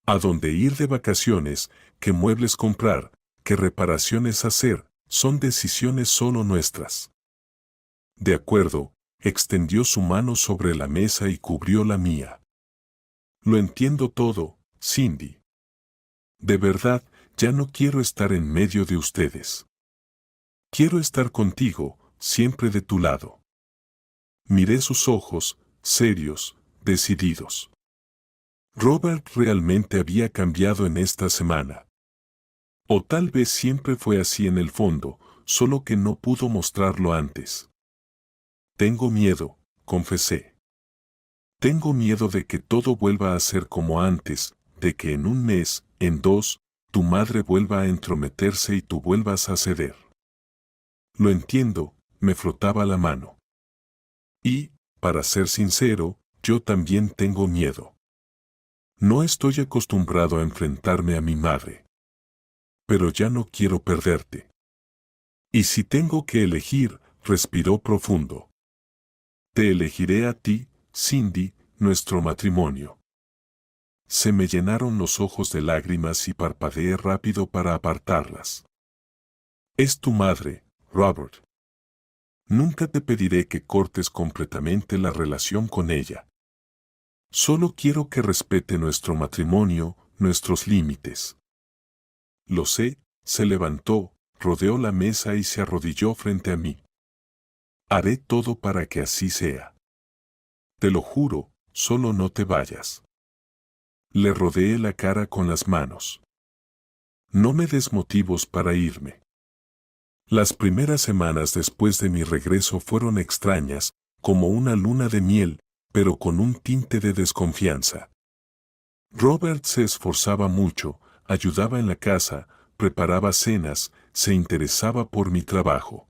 A dónde ir de vacaciones, qué muebles comprar, qué reparaciones hacer, son decisiones solo nuestras. De acuerdo, extendió su mano sobre la mesa y cubrió la mía. Lo entiendo todo, Cindy. De verdad, ya no quiero estar en medio de ustedes. Quiero estar contigo, siempre de tu lado. Miré sus ojos, serios, decididos. Robert realmente había cambiado en esta semana. O tal vez siempre fue así en el fondo, solo que no pudo mostrarlo antes. Tengo miedo, confesé. Tengo miedo de que todo vuelva a ser como antes, de que en un mes, en dos, tu madre vuelva a entrometerse y tú vuelvas a ceder. Lo entiendo, me frotaba la mano. Y, para ser sincero, yo también tengo miedo. No estoy acostumbrado a enfrentarme a mi madre. Pero ya no quiero perderte. Y si tengo que elegir, respiró profundo. Te elegiré a ti, Cindy, nuestro matrimonio. Se me llenaron los ojos de lágrimas y parpadeé rápido para apartarlas. Es tu madre, Robert. Nunca te pediré que cortes completamente la relación con ella. Solo quiero que respete nuestro matrimonio, nuestros límites. Lo sé, se levantó, rodeó la mesa y se arrodilló frente a mí. Haré todo para que así sea. Te lo juro, solo no te vayas. Le rodeé la cara con las manos. No me des motivos para irme. Las primeras semanas después de mi regreso fueron extrañas, como una luna de miel, pero con un tinte de desconfianza. Robert se esforzaba mucho, ayudaba en la casa, preparaba cenas, se interesaba por mi trabajo.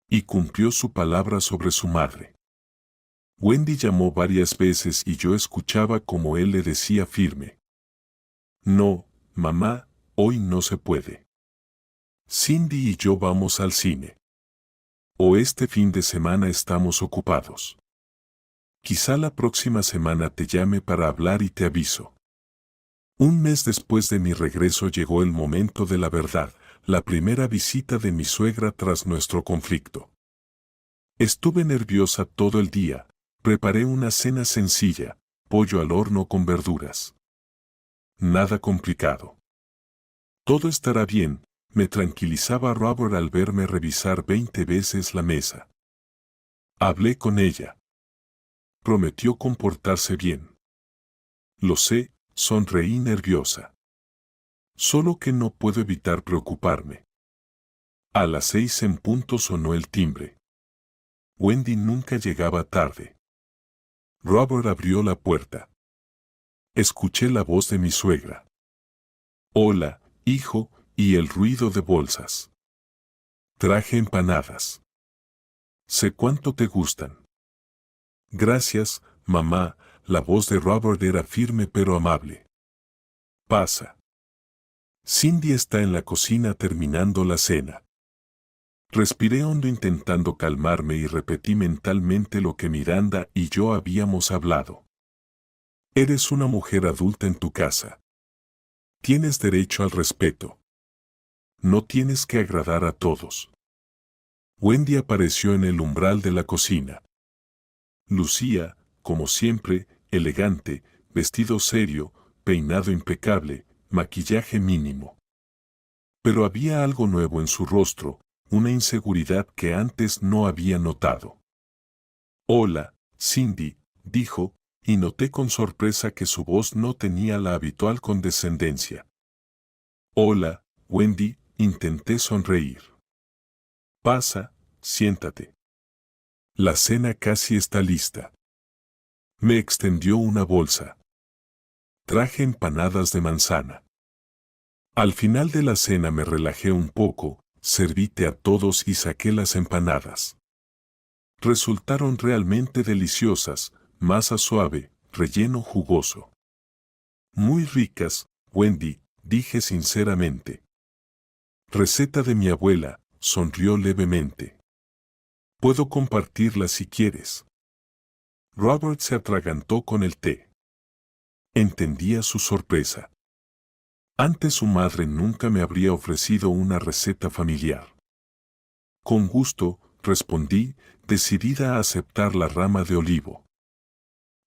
Y cumplió su palabra sobre su madre. Wendy llamó varias veces y yo escuchaba como él le decía firme. No, mamá, hoy no se puede. Cindy y yo vamos al cine. O este fin de semana estamos ocupados. Quizá la próxima semana te llame para hablar y te aviso. Un mes después de mi regreso llegó el momento de la verdad, la primera visita de mi suegra tras nuestro conflicto. Estuve nerviosa todo el día, preparé una cena sencilla, pollo al horno con verduras. Nada complicado. Todo estará bien, me tranquilizaba Robert al verme revisar 20 veces la mesa. Hablé con ella. Prometió comportarse bien. Lo sé, sonreí nerviosa. Solo que no puedo evitar preocuparme. A las 6 en punto sonó el timbre. Wendy nunca llegaba tarde. Robert abrió la puerta. Escuché la voz de mi suegra. Hola, hijo, y el ruido de bolsas. Traje empanadas. Sé cuánto te gustan. Gracias, mamá. La voz de Robert era firme pero amable. Pasa. Cindy está en la cocina terminando la cena. Respiré hondo intentando calmarme y repetí mentalmente lo que Miranda y yo habíamos hablado. Eres una mujer adulta en tu casa. Tienes derecho al respeto. No tienes que agradar a todos. Wendy apareció en el umbral de la cocina. Lucía, como siempre, elegante, vestido serio, peinado impecable, maquillaje mínimo. Pero había algo nuevo en su rostro, una inseguridad que antes no había notado. Hola, Cindy, dijo, y noté con sorpresa que su voz no tenía la habitual condescendencia. Hola, Wendy, intenté sonreír. Pasa, siéntate. La cena casi está lista. Me extendió una bolsa. Traje empanadas de manzana. Al final de la cena me relajé un poco, serví té a todos y saqué las empanadas. Resultaron realmente deliciosas, masa suave, relleno jugoso. Muy ricas, Wendy, dije sinceramente. Receta de mi abuela, sonrió levemente. Puedo compartirla si quieres. Robert se atragantó con el té. Entendía su sorpresa. Antes su madre nunca me habría ofrecido una receta familiar. Con gusto, respondí, decidida a aceptar la rama de olivo.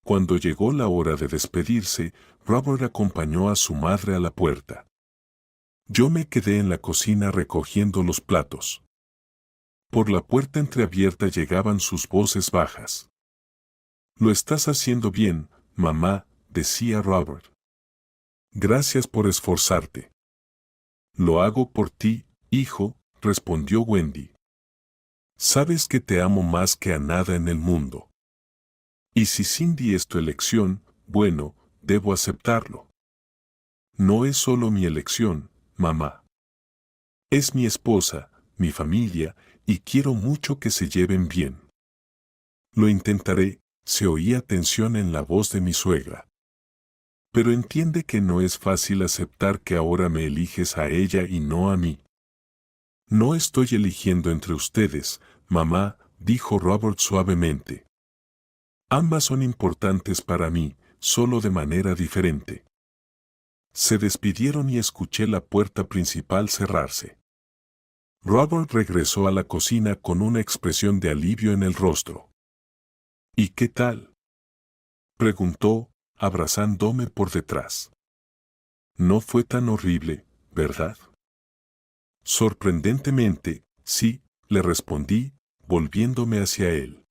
Cuando llegó la hora de despedirse, Robert acompañó a su madre a la puerta. Yo me quedé en la cocina recogiendo los platos. Por la puerta entreabierta llegaban sus voces bajas. Lo estás haciendo bien, mamá, decía Robert. Gracias por esforzarte. Lo hago por ti, hijo, respondió Wendy. Sabes que te amo más que a nada en el mundo. Y si Cindy es tu elección, bueno, debo aceptarlo. No es solo mi elección, mamá. Es mi esposa, mi familia, y quiero mucho que se lleven bien. Lo intentaré, se oía tensión en la voz de mi suegra. Pero entiende que no es fácil aceptar que ahora me eliges a ella y no a mí. No estoy eligiendo entre ustedes, mamá, dijo Robert suavemente. Ambas son importantes para mí, solo de manera diferente. Se despidieron y escuché la puerta principal cerrarse. Robert regresó a la cocina con una expresión de alivio en el rostro. ¿Y qué tal?, preguntó, abrazándome por detrás. No fue tan horrible, ¿verdad? Sorprendentemente, sí, le respondí, volviéndome hacia él.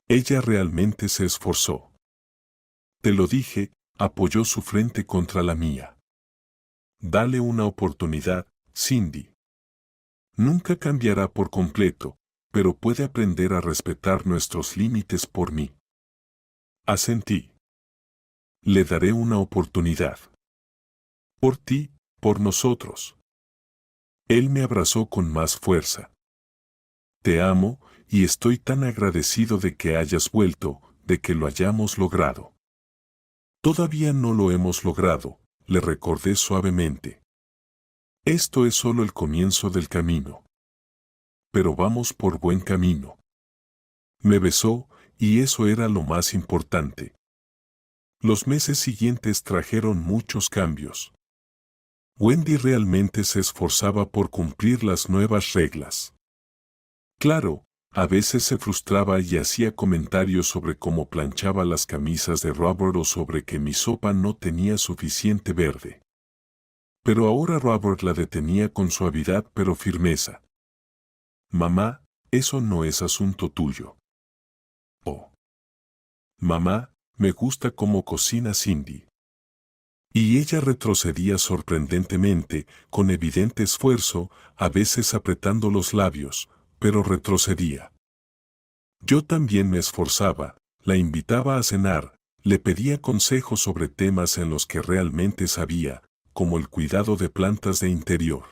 Ella realmente se esforzó. Te lo dije, apoyó su frente contra la mía. Dale una oportunidad, Cindy. Nunca cambiará por completo, pero puede aprender a respetar nuestros límites por mí. Asentí. Le daré una oportunidad. Por ti, por nosotros. Él me abrazó con más fuerza. Te amo, y estoy tan agradecido de que hayas vuelto, de que lo hayamos logrado. Todavía no lo hemos logrado, le recordé suavemente. Esto es solo el comienzo del camino. Pero vamos por buen camino. Me besó, y eso era lo más importante. Los meses siguientes trajeron muchos cambios. Wendy realmente se esforzaba por cumplir las nuevas reglas. Claro, a veces se frustraba y hacía comentarios sobre cómo planchaba las camisas de Robert o sobre que mi sopa no tenía suficiente verde. Pero ahora Robert la detenía con suavidad pero firmeza. Mamá, eso no es asunto tuyo. Oh. Mamá, me gusta cómo cocina Cindy. Y ella retrocedía sorprendentemente, con evidente esfuerzo, a veces apretando los labios, pero retrocedía. Yo también me esforzaba, la invitaba a cenar, le pedía consejos sobre temas en los que realmente sabía, como el cuidado de plantas de interior.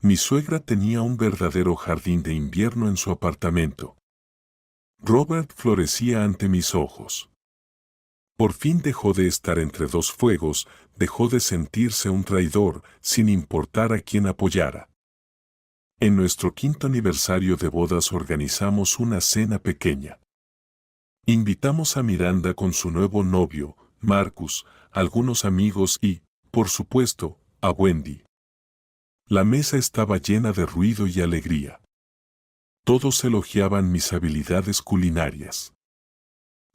Mi suegra tenía un verdadero jardín de invierno en su apartamento. Robert florecía ante mis ojos. Por fin dejó de estar entre dos fuegos, dejó de sentirse un traidor, sin importar a quién apoyara. En nuestro 5º aniversario de bodas organizamos una cena pequeña. Invitamos a Miranda con su nuevo novio, Marcus, algunos amigos y, por supuesto, a Wendy. La mesa estaba llena de ruido y alegría. Todos elogiaban mis habilidades culinarias.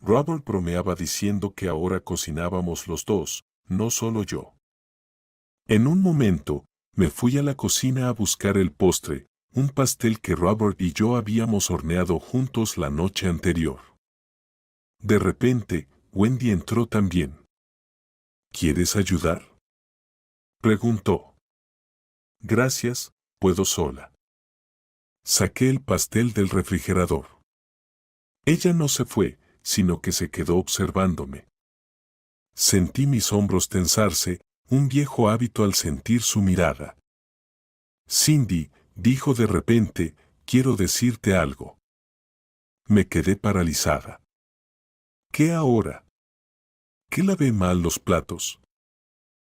Robert bromeaba diciendo que ahora cocinábamos los dos, no solo yo. En un momento, me fui a la cocina a buscar el postre, un pastel que Robert y yo habíamos horneado juntos la noche anterior. De repente, Wendy entró también. ¿Quieres ayudar?, preguntó. Gracias, puedo sola. Saqué el pastel del refrigerador. Ella no se fue, sino que se quedó observándome. Sentí mis hombros tensarse, un viejo hábito al sentir su mirada. Cindy, dijo de repente, quiero decirte algo. Me quedé paralizada. ¿Qué ahora? ¿Qué lavé mal los platos?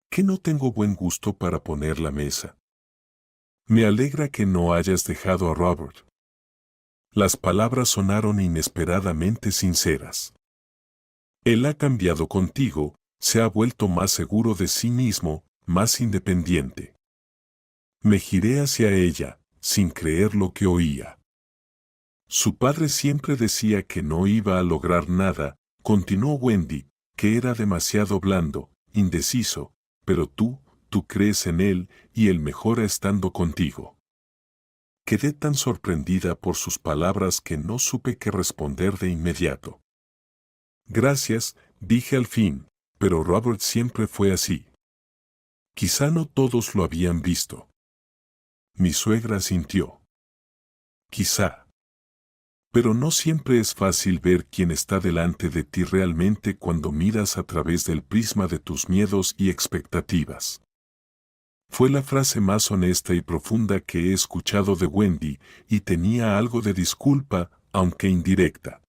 ¿Qué no tengo buen gusto para poner la mesa? Me alegra que no hayas dejado a Robert. Las palabras sonaron inesperadamente sinceras. Él ha cambiado contigo, se ha vuelto más seguro de sí mismo, más independiente. Me giré hacia ella, sin creer lo que oía. Su padre siempre decía que no iba a lograr nada, continuó Wendy, que era demasiado blando, indeciso, pero tú crees en él y él mejora estando contigo. Quedé tan sorprendida por sus palabras que no supe qué responder de inmediato. Gracias, dije al fin, pero Robert siempre fue así. Quizá no todos lo habían visto. Mi suegra asintió. Quizá. Pero no siempre es fácil ver quién está delante de ti realmente cuando miras a través del prisma de tus miedos y expectativas. Fue la frase más honesta y profunda que he escuchado de Wendy, y tenía algo de disculpa, aunque indirecta.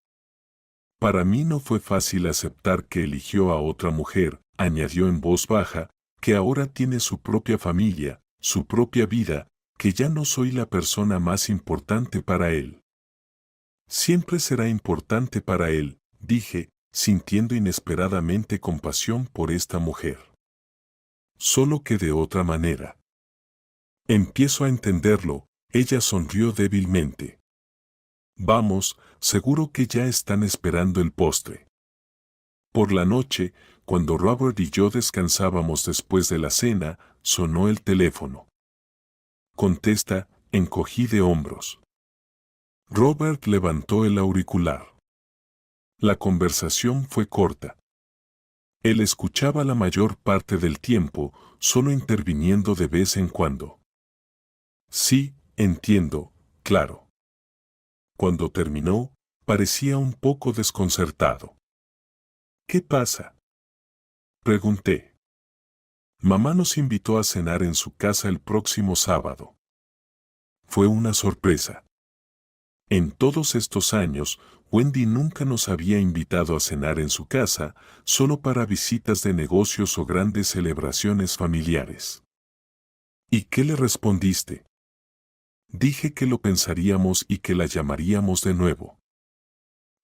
Para mí no fue fácil aceptar que eligió a otra mujer, añadió en voz baja, que ahora tiene su propia familia, su propia vida, que ya no soy la persona más importante para él. Siempre será importante para él, dije, sintiendo inesperadamente compasión por esta mujer. Solo que de otra manera. Empiezo a entenderlo, ella sonrió débilmente. Vamos, seguro que ya están esperando el postre. Por la noche, cuando Robert y yo descansábamos después de la cena, sonó el teléfono. Contesta, encogí de hombros. Robert levantó el auricular. La conversación fue corta. Él escuchaba la mayor parte del tiempo, solo interviniendo de vez en cuando. Sí, entiendo, claro. Cuando terminó, parecía un poco desconcertado. ¿Qué pasa?, pregunté. Mamá nos invitó a cenar en su casa el próximo sábado. Fue una sorpresa. En todos estos años, Wendy nunca nos había invitado a cenar en su casa, solo para visitas de negocios o grandes celebraciones familiares. ¿Y qué le respondiste? Dije que lo pensaríamos y que la llamaríamos de nuevo.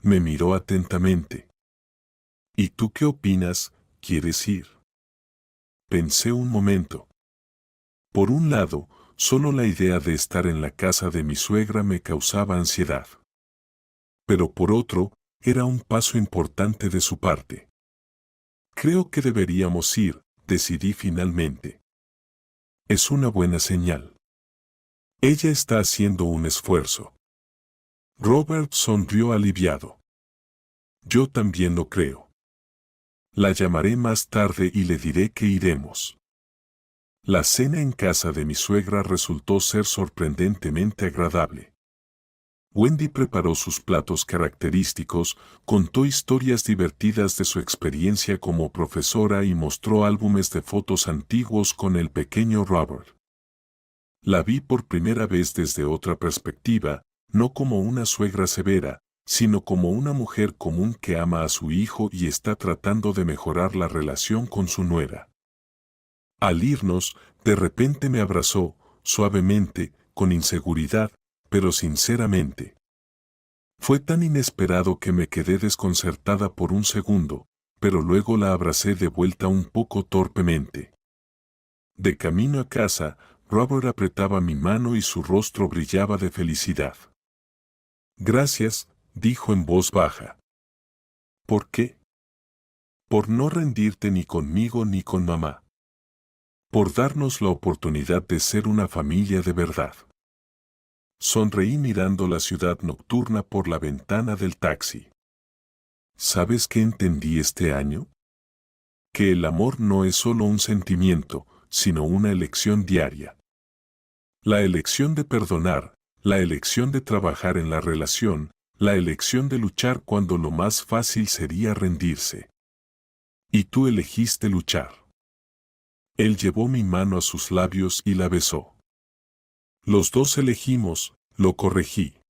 Me miró atentamente. ¿Y tú qué opinas? ¿Quieres ir? Pensé un momento. Por un lado, solo la idea de estar en la casa de mi suegra me causaba ansiedad. Pero por otro, era un paso importante de su parte. Creo que deberíamos ir, decidí finalmente. Es una buena señal. Ella está haciendo un esfuerzo. Robert sonrió aliviado. Yo también lo creo. La llamaré más tarde y le diré que iremos. La cena en casa de mi suegra resultó ser sorprendentemente agradable. Wendy preparó sus platos característicos, contó historias divertidas de su experiencia como profesora y mostró álbumes de fotos antiguos con el pequeño Robert. La vi por primera vez desde otra perspectiva, no como una suegra severa, sino como una mujer común que ama a su hijo y está tratando de mejorar la relación con su nuera. Al irnos, de repente me abrazó, suavemente, con inseguridad, pero sinceramente. Fue tan inesperado que me quedé desconcertada por un segundo, pero luego la abracé de vuelta un poco torpemente. De camino a casa, Robert apretaba mi mano y su rostro brillaba de felicidad. Gracias, dijo en voz baja. ¿Por qué? Por no rendirte ni conmigo ni con mamá. Por darnos la oportunidad de ser una familia de verdad. Sonreí mirando la ciudad nocturna por la ventana del taxi. ¿Sabes qué entendí este año? Que el amor no es solo un sentimiento, sino una elección diaria. La elección de perdonar, la elección de trabajar en la relación, la elección de luchar cuando lo más fácil sería rendirse. Y tú elegiste luchar. Él llevó mi mano a sus labios y la besó. Los dos elegimos, lo corregí.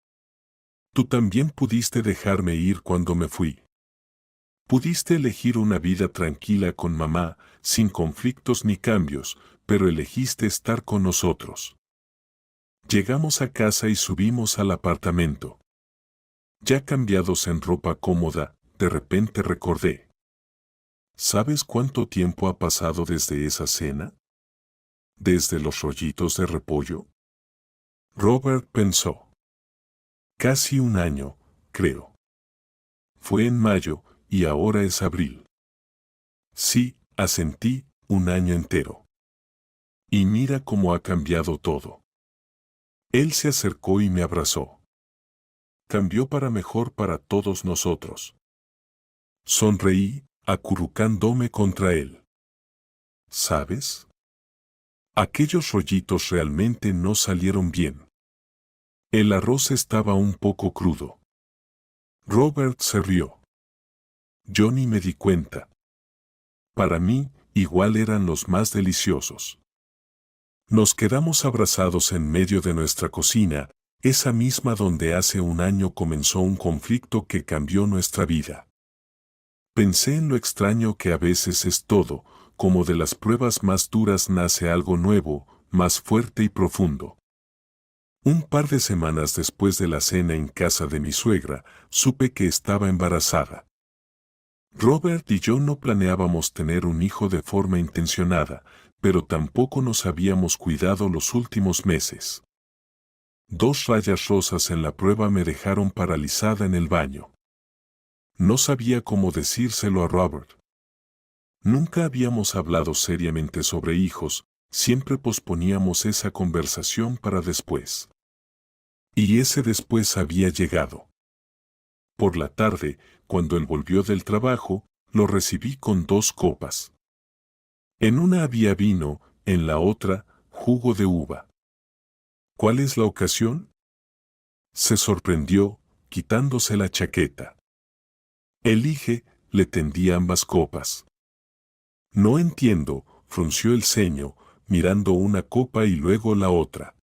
Tú también pudiste dejarme ir cuando me fui. Pudiste elegir una vida tranquila con mamá, sin conflictos ni cambios, pero elegiste estar con nosotros. Llegamos a casa y subimos al apartamento. Ya cambiados en ropa cómoda, de repente recordé. ¿Sabes cuánto tiempo ha pasado desde esa cena? ¿Desde los rollitos de repollo? Robert pensó. Casi un año, creo. Fue en mayo, y ahora es abril. Sí, asentí, un año entero. Y mira cómo ha cambiado todo. Él se acercó y me abrazó. Cambió para mejor para todos nosotros. Sonreí, acurrucándome contra él. ¿Sabes? Aquellos rollitos realmente no salieron bien. El arroz estaba un poco crudo. Robert se rió. Yo ni me di cuenta. Para mí, igual eran los más deliciosos. Nos quedamos abrazados en medio de nuestra cocina, esa misma donde hace un año comenzó un conflicto que cambió nuestra vida. Pensé en lo extraño que a veces es todo, como de las pruebas más duras nace algo nuevo, más fuerte y profundo. Un par de semanas después de la cena en casa de mi suegra, supe que estaba embarazada. Robert y yo no planeábamos tener un hijo de forma intencionada, pero tampoco nos habíamos cuidado los últimos meses. 2 rayas rosas en la prueba me dejaron paralizada en el baño. No sabía cómo decírselo a Robert. Nunca habíamos hablado seriamente sobre hijos, siempre posponíamos esa conversación para después. Y ese después había llegado. Por la tarde, cuando él volvió del trabajo, lo recibí con 2 copas. En una había vino, en la otra, jugo de uva. ¿Cuál es la ocasión? Se sorprendió, quitándose la chaqueta. Elige, le tendí ambas copas. No entiendo, frunció el ceño, mirando una copa y luego la otra.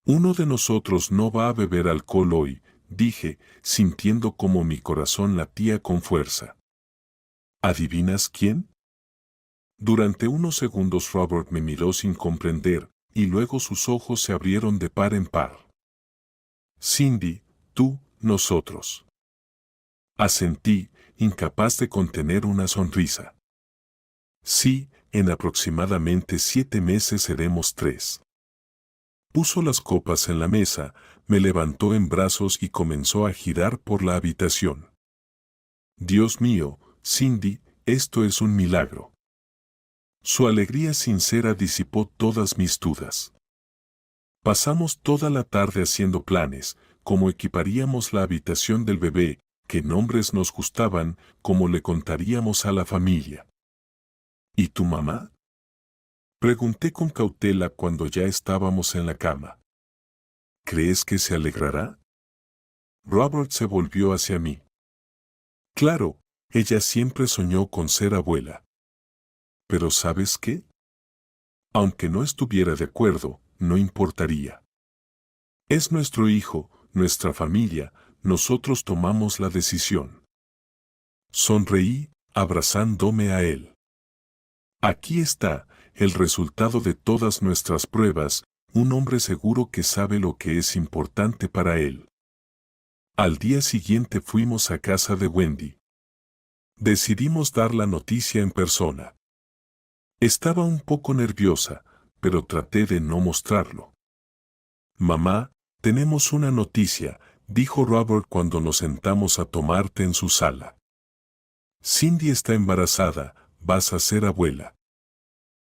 Uno de nosotros no va a beber alcohol hoy, dije, sintiendo como mi corazón latía con fuerza. ¿Adivinas quién? Durante unos segundos Robert me miró sin comprender, y luego sus ojos se abrieron de par en par. Cindy, tú, nosotros. Asentí, incapaz de contener una sonrisa. Sí, en aproximadamente 7 meses seremos 3. Puso las copas en la mesa, me levantó en brazos y comenzó a girar por la habitación. Dios mío, Cindy, esto es un milagro. Su alegría sincera disipó todas mis dudas. Pasamos toda la tarde haciendo planes, cómo equiparíamos la habitación del bebé, qué nombres nos gustaban, cómo le contaríamos a la familia. ¿Y tu mamá? Pregunté con cautela cuando ya estábamos en la cama. ¿Crees que se alegrará? Robert se volvió hacia mí. Claro, ella siempre soñó con ser abuela. Pero ¿sabes qué? Aunque no estuviera de acuerdo, no importaría. Es nuestro hijo, nuestra familia, nosotros tomamos la decisión. Sonreí, abrazándome a él. Aquí está, el resultado de todas nuestras pruebas, un hombre seguro que sabe lo que es importante para él. Al día siguiente fuimos a casa de Wendy. Decidimos dar la noticia en persona. Estaba un poco nerviosa, pero traté de no mostrarlo. Mamá, tenemos una noticia, dijo Robert cuando nos sentamos a tomar té en su sala. Cindy está embarazada, vas a ser abuela.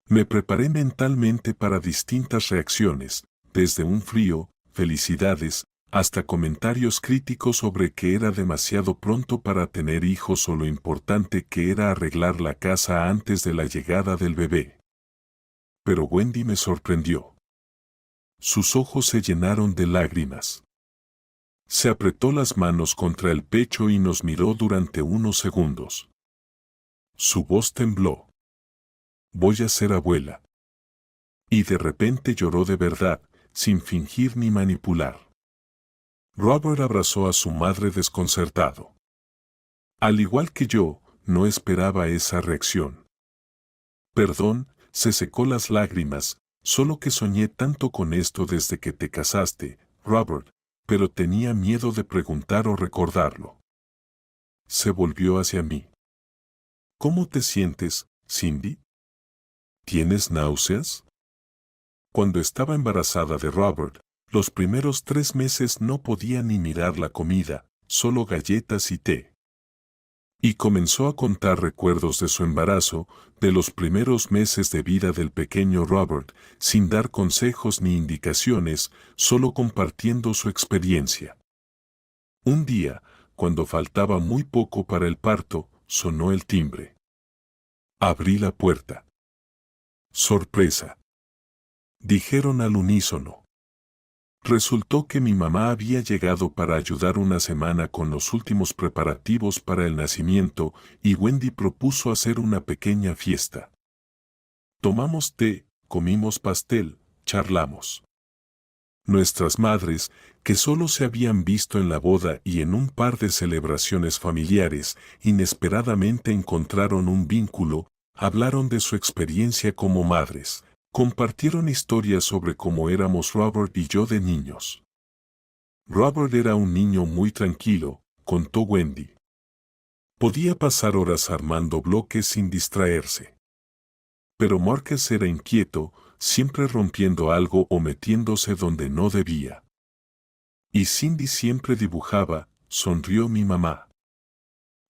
Me preparé mentalmente para distintas reacciones, desde un frío, felicidades, hasta comentarios críticos sobre que era demasiado pronto para tener hijos o lo importante que era arreglar la casa antes de la llegada del bebé. Pero Wendy me sorprendió. Sus ojos se llenaron de lágrimas. Se apretó las manos contra el pecho y nos miró durante unos segundos. Su voz tembló. Voy a ser abuela. Y de repente lloró de verdad, sin fingir ni manipular. Robert abrazó a su madre desconcertado. Al igual que yo, no esperaba esa reacción. Perdón, se secó las lágrimas, solo que soñé tanto con esto desde que te casaste, Robert, pero tenía miedo de preguntar o recordarlo. Se volvió hacia mí. ¿Cómo te sientes, Cindy? ¿Tienes náuseas? Cuando estaba embarazada de Robert, los primeros 3 meses no podía ni mirar la comida, solo galletas y té. Y comenzó a contar recuerdos de su embarazo, de los primeros meses de vida del pequeño Robert, sin dar consejos ni indicaciones, solo compartiendo su experiencia. Un día, cuando faltaba muy poco para el parto, sonó el timbre. Abrí la puerta. ¡Sorpresa!, dijeron al unísono. Resultó que mi mamá había llegado para ayudar una semana con los últimos preparativos para el nacimiento y Wendy propuso hacer una pequeña fiesta. Tomamos té, comimos pastel, charlamos. Nuestras madres, que solo se habían visto en la boda y en un par de celebraciones familiares, inesperadamente encontraron un vínculo, hablaron de su experiencia como madres. Compartieron historias sobre cómo éramos Robert y yo de niños. Robert era un niño muy tranquilo, contó Wendy. Podía pasar horas armando bloques sin distraerse. Pero Marcus era inquieto, siempre rompiendo algo o metiéndose donde no debía. Y Cindy siempre dibujaba, sonrió mi mamá.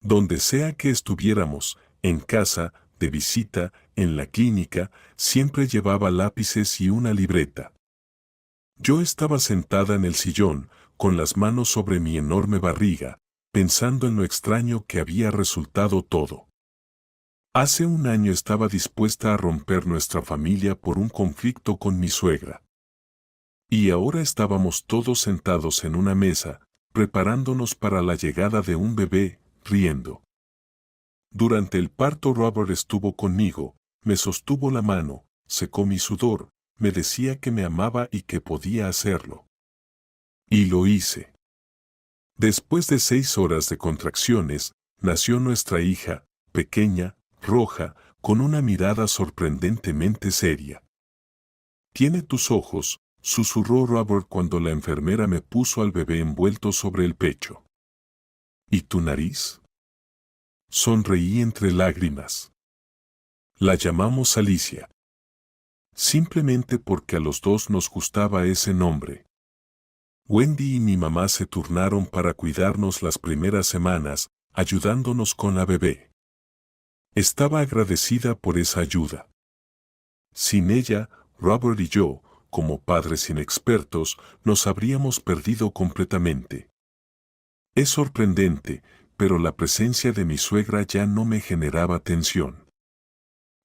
Donde sea que estuviéramos, en casa, de visita, en la clínica, siempre llevaba lápices y una libreta. Yo estaba sentada en el sillón, con las manos sobre mi enorme barriga, pensando en lo extraño que había resultado todo. Hace un año estaba dispuesta a romper nuestra familia por un conflicto con mi suegra. Y ahora estábamos todos sentados en una mesa, preparándonos para la llegada de un bebé, riendo. Durante el parto Robert estuvo conmigo, me sostuvo la mano, secó mi sudor, me decía que me amaba y que podía hacerlo. Y lo hice. Después de 6 horas de contracciones, nació nuestra hija, pequeña, roja, con una mirada sorprendentemente seria. «Tiene tus ojos», susurró Robert cuando la enfermera me puso al bebé envuelto sobre el pecho. «¿Y tu nariz?». Sonreí entre lágrimas. La llamamos Alicia. Simplemente porque a los dos nos gustaba ese nombre. Wendy y mi mamá se turnaron para cuidarnos las primeras semanas, ayudándonos con la bebé. Estaba agradecida por esa ayuda. Sin ella, Robert y yo, como padres inexpertos, nos habríamos perdido completamente. Es sorprendente, pero la presencia de mi suegra ya no me generaba tensión.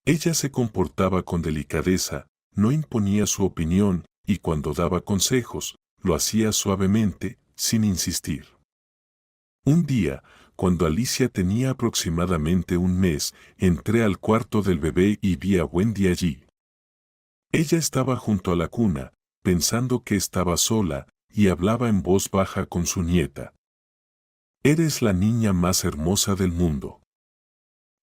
Ella se comportaba con delicadeza, no imponía su opinión, y cuando daba consejos, lo hacía suavemente, sin insistir. Un día, cuando Alicia tenía aproximadamente un mes, entré al cuarto del bebé y vi a Wendy allí. Ella estaba junto a la cuna, pensando que estaba sola, y hablaba en voz baja con su nieta. Eres la niña más hermosa del mundo.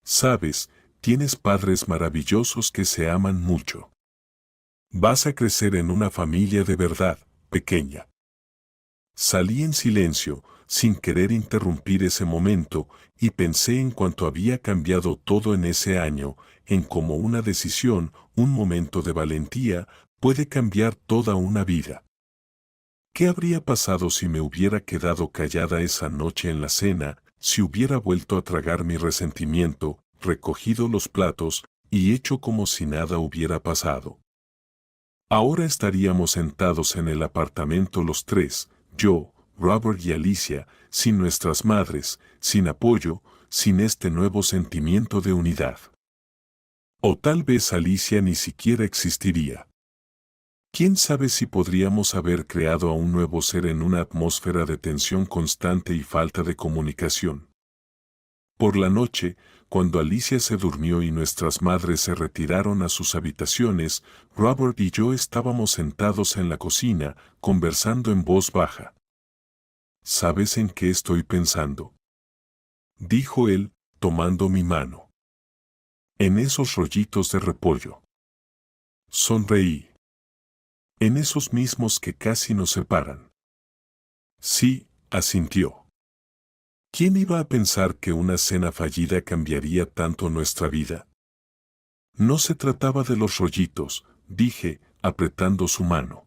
Sabes, tienes padres maravillosos que se aman mucho. Vas a crecer en una familia de verdad, pequeña. Salí en silencio, sin querer interrumpir ese momento, y pensé en cuánto había cambiado todo en ese año, en cómo una decisión, un momento de valentía, puede cambiar toda una vida. ¿Qué habría pasado si me hubiera quedado callada esa noche en la cena, si hubiera vuelto a tragar mi resentimiento, recogido los platos, y hecho como si nada hubiera pasado? Ahora estaríamos sentados en el apartamento los tres, yo, Robert y Alicia, sin nuestras madres, sin apoyo, sin este nuevo sentimiento de unidad. O tal vez Alicia ni siquiera existiría. ¿Quién sabe si podríamos haber creado a un nuevo ser en una atmósfera de tensión constante y falta de comunicación? Por la noche, cuando Alicia se durmió y nuestras madres se retiraron a sus habitaciones, Robert y yo estábamos sentados en la cocina, conversando en voz baja. ¿Sabes en qué estoy pensando?, dijo él, tomando mi mano. En esos rollitos de repollo. Sonreí. En esos mismos que casi nos separan. Sí, asintió. ¿Quién iba a pensar que una cena fallida cambiaría tanto nuestra vida? No se trataba de los rollitos, dije, apretando su mano.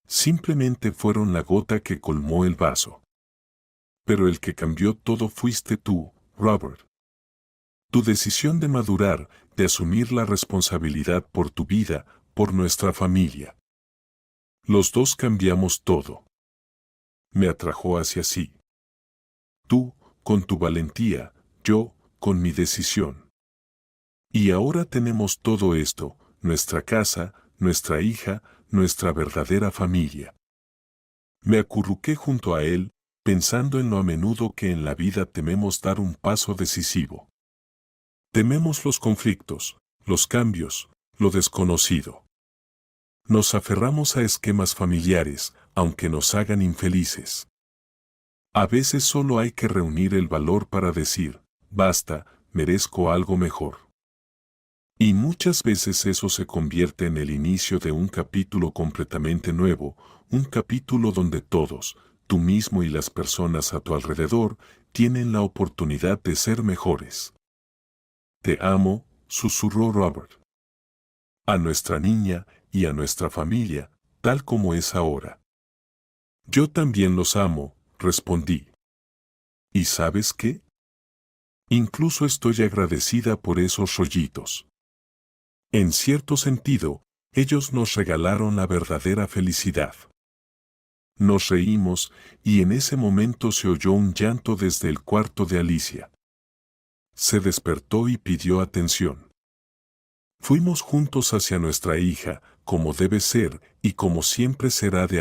Simplemente fueron la gota que colmó el vaso. Pero el que cambió todo fuiste tú, Robert. Tu decisión de madurar, de asumir la responsabilidad por tu vida, por nuestra familia. Los dos cambiamos todo. Me atrajo hacia sí. Tú, con tu valentía, yo, con mi decisión. Y ahora tenemos todo esto, nuestra casa, nuestra hija, nuestra verdadera familia. Me acurruqué junto a él, pensando en lo a menudo que en la vida tememos dar un paso decisivo. Tememos los conflictos, los cambios, lo desconocido. Nos aferramos a esquemas familiares, aunque nos hagan infelices. A veces solo hay que reunir el valor para decir, basta, merezco algo mejor. Y muchas veces eso se convierte en el inicio de un capítulo completamente nuevo, un capítulo donde todos, tú mismo y las personas a tu alrededor, tienen la oportunidad de ser mejores. Te amo, susurró Robert. A nuestra niña y a nuestra familia, tal como es ahora. Yo también los amo, respondí. ¿Y sabes qué? Incluso estoy agradecida por esos rollitos. En cierto sentido, ellos nos regalaron la verdadera felicidad. Nos reímos, y en ese momento se oyó un llanto desde el cuarto de Alicia. Se despertó y pidió atención. Fuimos juntos hacia nuestra hija, como debe ser, y como siempre será de ahora.